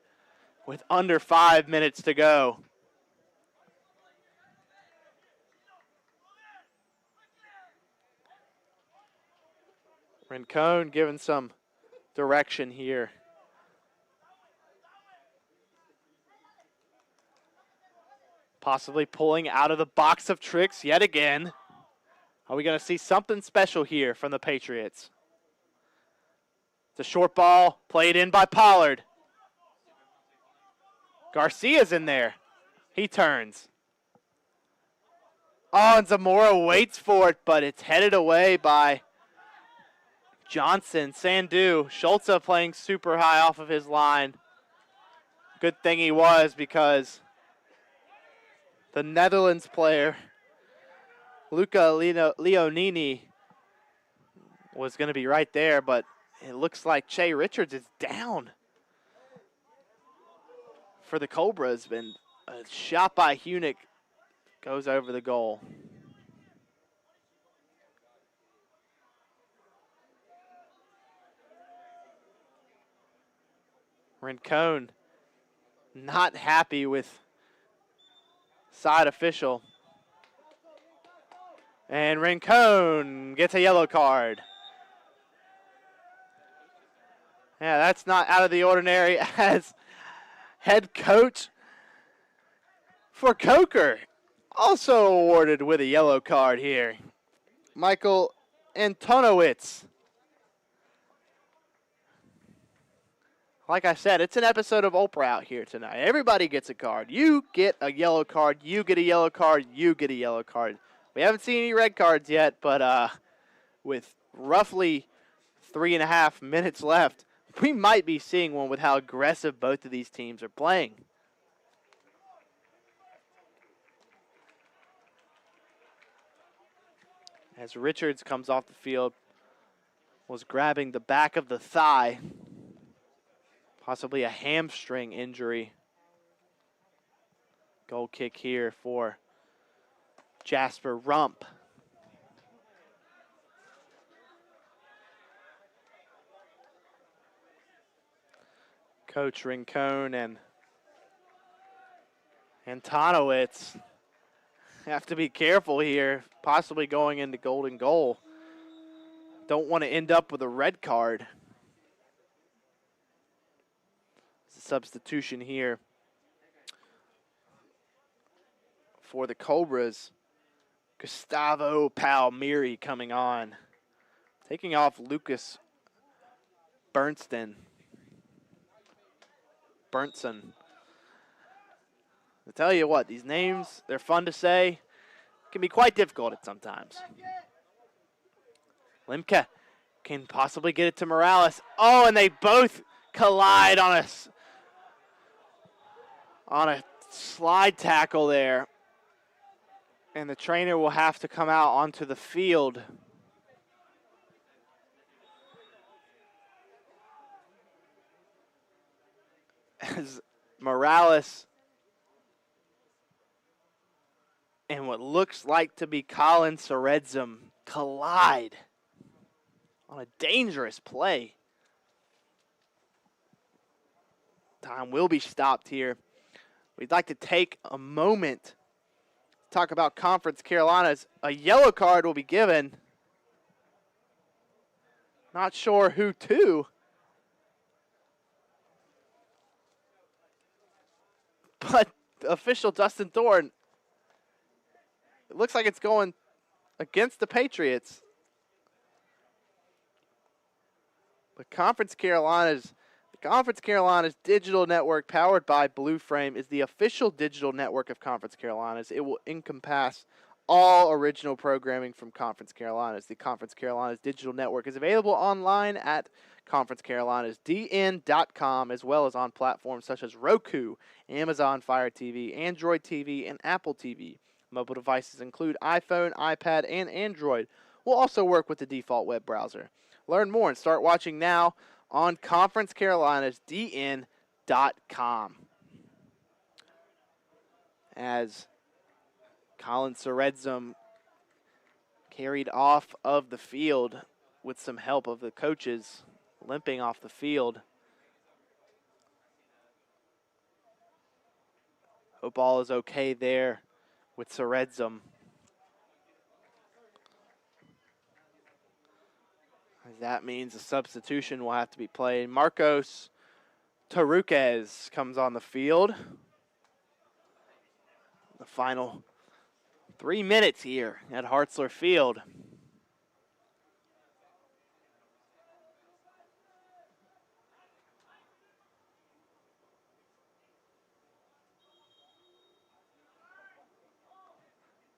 with under 5 minutes to go. Rincon given some direction here. Possibly pulling out of the box of tricks yet again. Are we going to see something special here from the Patriots? It's a short ball played in by Pollard. Garcia's in there. He turns. Oh, and Zamora waits for it, but it's headed away by Johnson. Sandu. Schultze playing super high off of his line. Good thing he was, because the Netherlands player, Luca Leonini, was going to be right there, but it looks like Che Richards is down for the Cobras. Been a shot by Hunick goes over the goal. Rincon not happy with side official. And Rincon gets a yellow card. Yeah, that's not out of the ordinary as head coach for Coker, also awarded with a yellow card here. Michael Antonowitz. Like I said, it's an episode of Oprah out here tonight. Everybody gets a card. You get a yellow card, you get a yellow card, you get a yellow card. We haven't seen any red cards yet, but with roughly 3.5 minutes left, we might be seeing one with how aggressive both of these teams are playing. As Richards comes off the field, was grabbing the back of the thigh, possibly a hamstring injury. Goal kick here for Jasper Rump. Coach Rincon and Antonowitz have to be careful here, possibly going into golden goal. Don't want to end up with a red card. Substitution here for the Cobras. Gustavo Palmieri coming on. Taking off Lucas Berntson. I tell you what, these names, they're fun to say. Can be quite difficult at sometimes. Limke can possibly get it to Morales. Oh, and they both collide on a slide tackle there. And the trainer will have to come out onto the field. As Morales and what looks like to be Colin Soredzum collide on a dangerous play. Time will be stopped here. We'd like to take a moment to talk about Conference Carolinas. A yellow card will be given. Not sure who to. But official Dustin Thorne, it looks like it's going against the Patriots. The Conference Carolinas digital network powered by Blue Frame is the official digital network of Conference Carolinas. It will encompass all original programming from Conference Carolinas. The Conference Carolinas digital network is available online at conferencecarolinas.dn.com, as well as on platforms such as Roku, Amazon Fire TV, Android TV, and Apple TV. Mobile devices include iPhone, iPad, and Android. Will also work with the default web browser. Learn more and start watching now on conferencecarolinas.dn.com. As Colin Soredzum carried off of the field with some help of the coaches, limping off the field. Hope all is okay there with Soredzum. That means a substitution will have to be played. Marcos Taruquez comes on the field. The final 3 minutes here at Hartzler Field.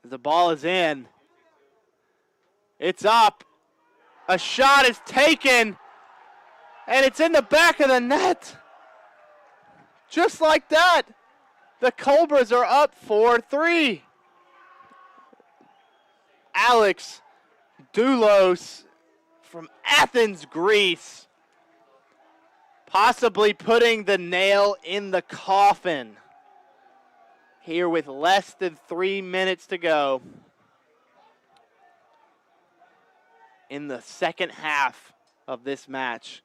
The ball is in. It's up. A shot is taken. And it's in the back of the net. Just like that, the Cobras are up 4-3. Alex Doulos from Athens, Greece, possibly putting the nail in the coffin here with less than 3 minutes to go in the second half of this match.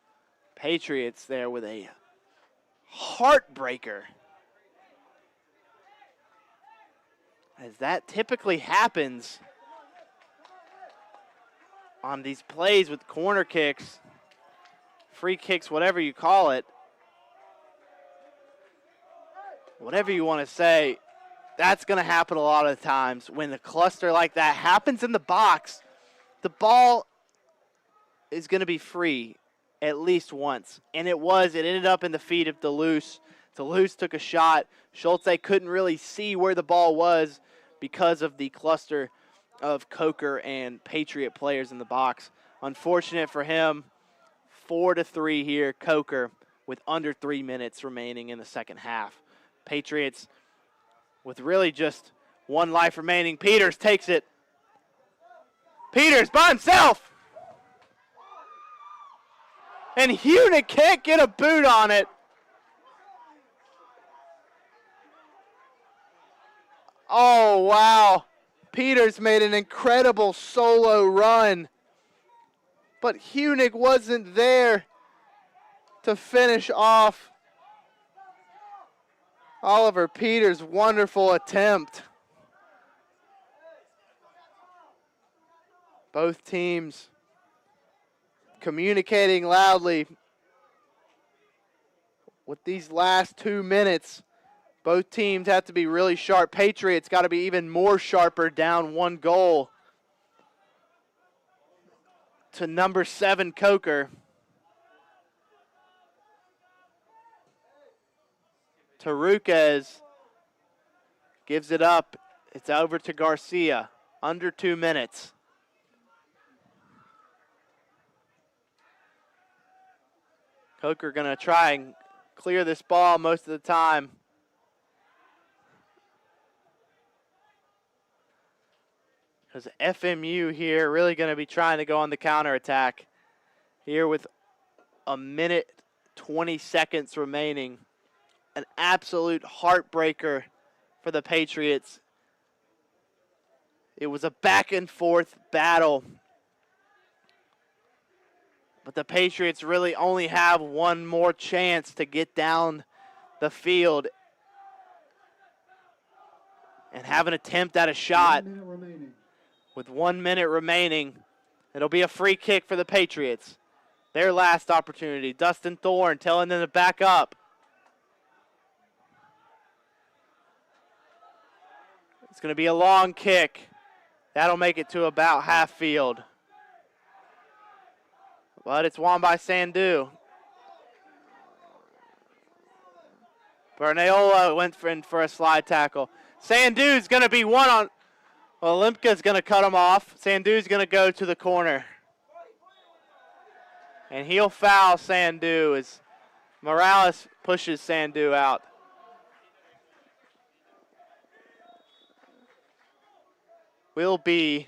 Patriots there with a heartbreaker, as that typically happens on these plays with corner kicks, free kicks, whatever you call it, whatever you want to say. That's going to happen a lot of the times when a cluster like that happens in the box. The ball is going to be free at least once, and it was. It ended up in the feet of Doulos. Doulos took a shot. Schultze couldn't really see where the ball was because of the cluster of Coker and Patriot players in the box. Unfortunate for him, 4-3 here, Coker, with under 3 minutes remaining in the second half. Patriots with really just one life remaining. Peters takes it. Peters by himself. And Hunick can't get a boot on it. Oh, wow. Peters made an incredible solo run. But Hunick wasn't there to finish off Oliver Peters' wonderful attempt. Both teams communicating loudly with these last 2 minutes. Both teams have to be really sharp. Patriots got to be even more sharper, down 1 goal to number 7 Coker. Taruquez gives it up. It's over to Garcia. Under 2 minutes. Coker going to try and clear this ball most of the time. Because FMU here really going to be trying to go on the counterattack. Here with 1:20 remaining. An absolute heartbreaker for the Patriots. It was a back and forth battle. But the Patriots really only have one more chance to get down the field and have an attempt at a shot. 1 minute remaining. With 1 minute remaining, it'll be a free kick for the Patriots. Their last opportunity. Dustin Thorne telling them to back up. It's going to be a long kick. That'll make it to about half field. But it's won by Sandu. Bernayola went for a slide tackle. Sandu's going to be one on. Well, Limpka's going to cut him off. Sandu's going to go to the corner. And he'll foul Sandu as Morales pushes Sandu out. Will be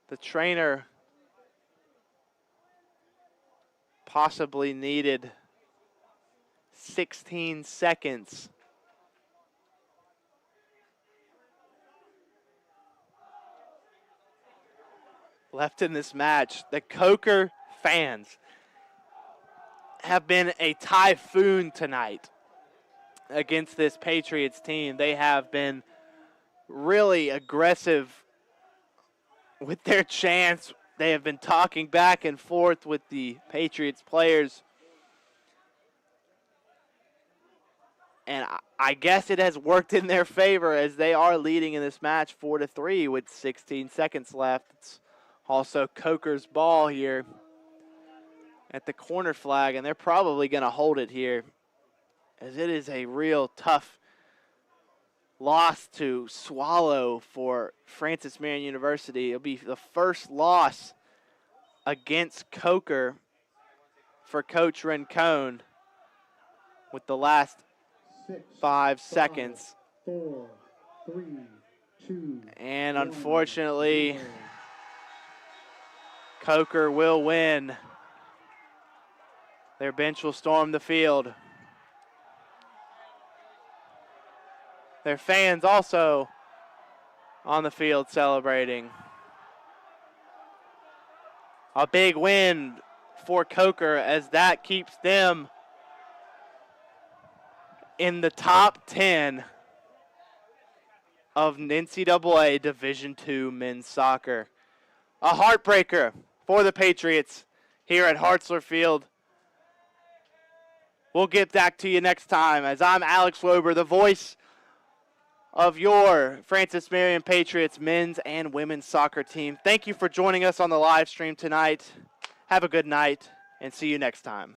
the trainer possibly needed 16 seconds. Left in this match. The Coker fans have been a typhoon tonight against this Patriots team. They have been really aggressive with their chants. They have been talking back and forth with the Patriots players. And I guess it has worked in their favor as they are leading in this match 4-3 with 16 seconds left. It's also Coker's ball here at the corner flag, and they're probably going to hold it here as it is a real tough loss to swallow for Francis Marion University. It'll be the first loss against Coker for Coach Rincon with the last 5 seconds. 4, 3, 2. And unfortunately, Coker will win. Their bench will storm the field. Their fans also on the field celebrating. A big win for Coker as that keeps them in the top 10 of NCAA Division II men's soccer. A heartbreaker for the Patriots here at Hartzler Field. We'll get back to you next time as I'm Alex Wober, the voice of your Francis Marion Patriots men's and women's soccer team. Thank you for joining us on the live stream tonight. Have a good night and see you next time.